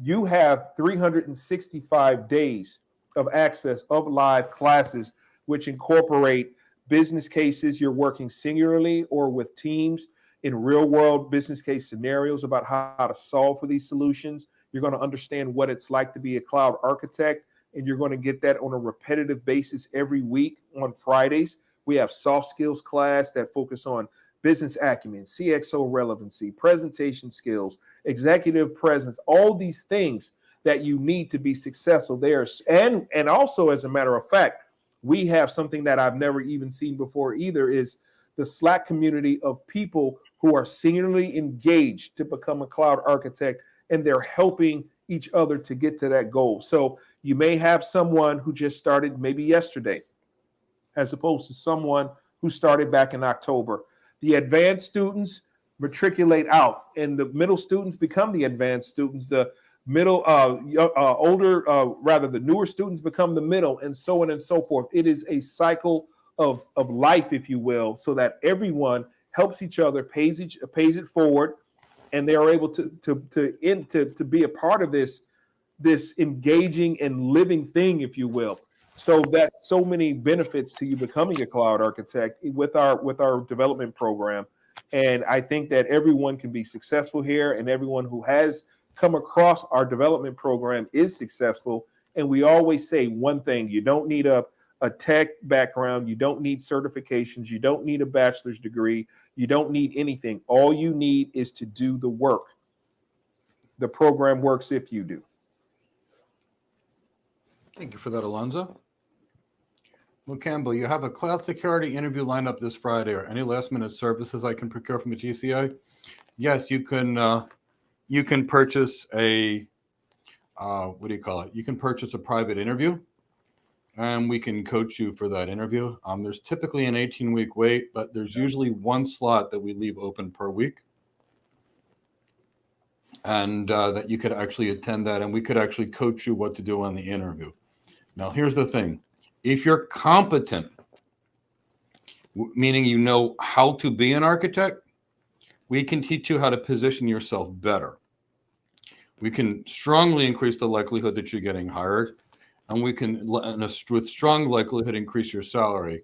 You have 365 days of access of live classes, which incorporate business cases. You're working singularly or with teams in real-world business case scenarios about how to solve for these solutions. You're going to understand what it's like to be a cloud architect, and you're going to get that on a repetitive basis every week on Fridays. We have soft skills class that focus on business acumen, CXO relevancy, presentation skills, executive presence, all these things that you need to be successful there. And also, as a matter of fact, we have something that I've never even seen before either, is the Slack community of people who are singularly engaged to become a cloud architect, and they're helping each other to get to that goal. So you may have someone who just started maybe yesterday, as opposed to someone who started back in October. The advanced students matriculate out, and the middle students become the advanced students. The middle, the newer students become the middle, and so on and so forth. It is a cycle of life, if you will, so that everyone helps each other, pays it forward, and they are able to be a part of this engaging and living thing, if you will. So that's so many benefits to you becoming a cloud architect with our development program. And I think that everyone can be successful here, and everyone who has come across our development program is successful. And we always say one thing: you don't need a tech background, you don't need certifications, you don't need a bachelor's degree, you don't need anything. All you need is to do the work. The program works if you do. Thank you for that, Alonzo. Well, Campbell, you have a cloud security interview lined up this Friday. Or any last-minute services I can procure from the GCI? Yes, you can purchase a You can purchase a private interview, and we can coach you for that interview. There's typically an 18-week wait, but there's usually one slot that we leave open per week, and that you could actually attend that, and we could actually coach you what to do on the interview. Now, here's the thing. If you're competent, meaning you know how to be an architect, we can teach you how to position yourself better. We can strongly increase the likelihood that you're getting hired, and we can, with strong likelihood, increase your salary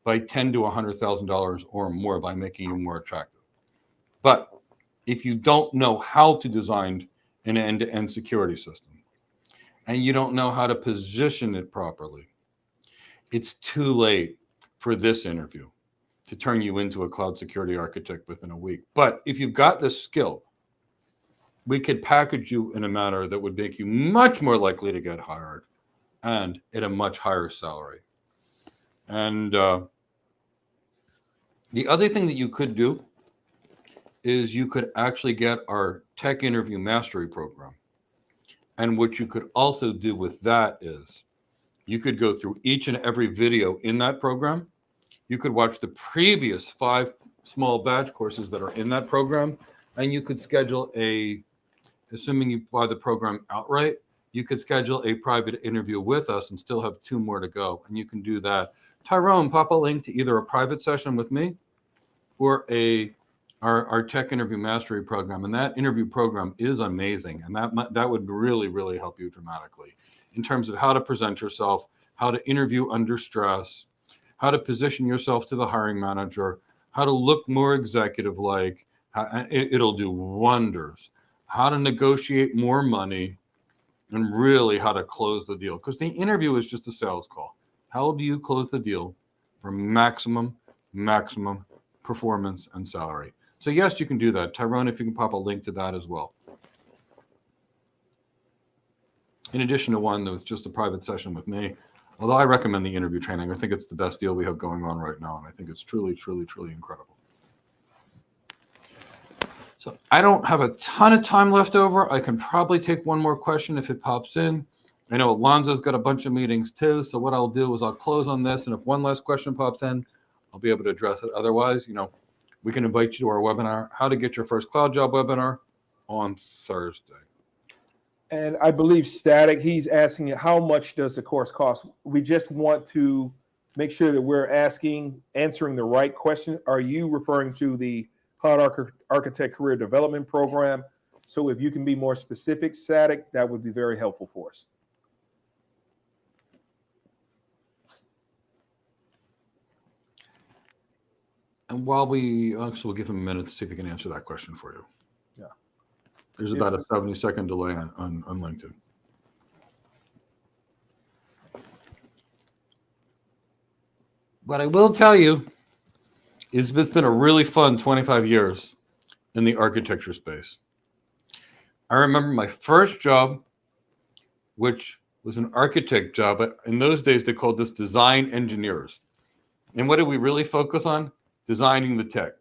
by $10,000 to $100,000 or more by making you more attractive. But if you don't know how to design an end-to-end security system, and you don't know how to position it properly, it's too late for this interview to turn you into a cloud security architect within a week. But if you've got this skill, we could package you in a manner that would make you much more likely to get hired and at a much higher salary. And The other thing that you could do is you could actually get our tech interview mastery program. And what you could also do with that is you could go through each and every video in that program. You could watch the previous 5 small batch courses that are in that program, and you could schedule assuming you buy the program outright, you could schedule a private interview with us and still have 2 more to go. And you can do that. Tyrone, pop a link to either a private session with me or our tech interview mastery program. And that interview program is amazing. And that would really, really help you dramatically in terms of how to present yourself, how to interview under stress, how to position yourself to the hiring manager, how to look more executive-like. It'll do wonders. How to negotiate more money, and really how to close the deal. Because the interview is just a sales call. How do you close the deal for maximum performance and salary? So yes, you can do that. Tyrone, if you can pop a link to that as well. In addition to one that was just a private session with me, although I recommend the interview training. I think it's the best deal we have going on right now. And I think it's truly, truly, truly incredible. So I don't have a ton of time left over. I can probably take one more question if it pops in. I know Alonzo's got a bunch of meetings too. So what I'll do is I'll close on this. And if one last question pops in, I'll be able to address it. Otherwise, we can invite you to our webinar, How to Get Your First Cloud Job webinar on Thursday. And I believe Static, he's asking how much does the course cost? We just want to make sure that we're answering the right question. Are you referring to the Cloud Architect Career Development Program? So if you can be more specific, Static, that would be very helpful for us. And while we'll give him a minute to see if he can answer that question for you. Yeah. There's about a 70-second delay on LinkedIn. What I will tell you is it's been a really fun 25 years in the architecture space. I remember my first job, which was an architect job. In those days, they called this design engineers. And what did we really focus on? Designing the tech.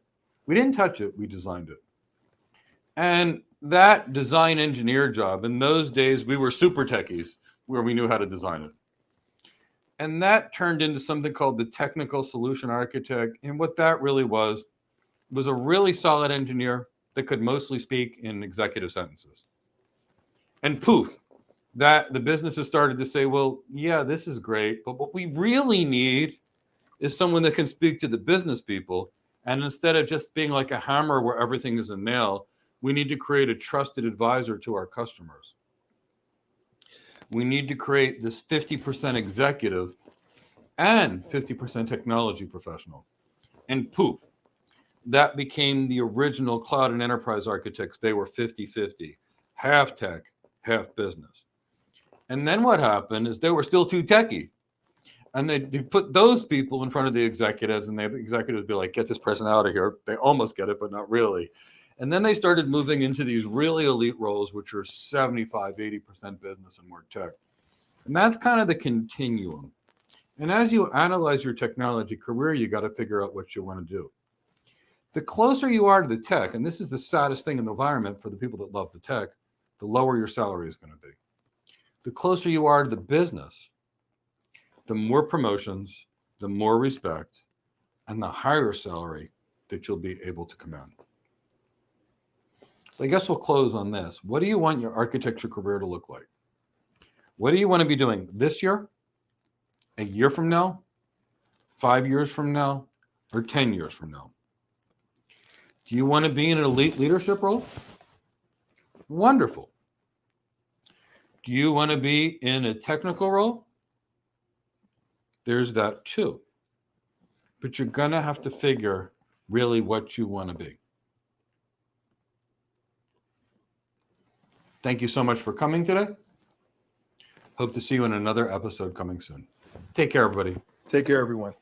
We didn't touch it, we designed it. And that design engineer job, in those days, we were super techies where we knew how to design it. And that turned into something called the technical solution architect. And what that really was a really solid engineer that could mostly speak in executive sentences. And poof, that the businesses started to say, well, yeah, this is great, but what we really need is someone that can speak to the business people. And instead of just being like a hammer where everything is a nail, we need to create a trusted advisor to our customers. We need to create this 50% executive and 50% technology professional. And poof, that became the original cloud and enterprise architects. They were 50-50, half tech, half business. And then what happened is they were still too techie. And they put those people in front of the executives, and the executives would be like, get this person out of here. They almost get it, but not really. And then they started moving into these really elite roles, which are 75, 80% business and more tech. And that's kind of the continuum. And as you analyze your technology career, you got to figure out what you want to do. The closer you are to the tech, and this is the saddest thing in the environment for the people that love the tech, the lower your salary is going to be. The closer you are to the business, the more promotions, the more respect, and the higher salary that you'll be able to command. So I guess we'll close on this. What do you want your architecture career to look like? What do you want to be doing this year, a year from now, 5 years from now, or 10 years from now? Do you want to be in an elite leadership role? Wonderful. Do you want to be in a technical role? There's that too. But you're going to have to figure really what you want to be. Thank you so much for coming today. Hope to see you in another episode coming soon. Take care, everybody. Take care, everyone.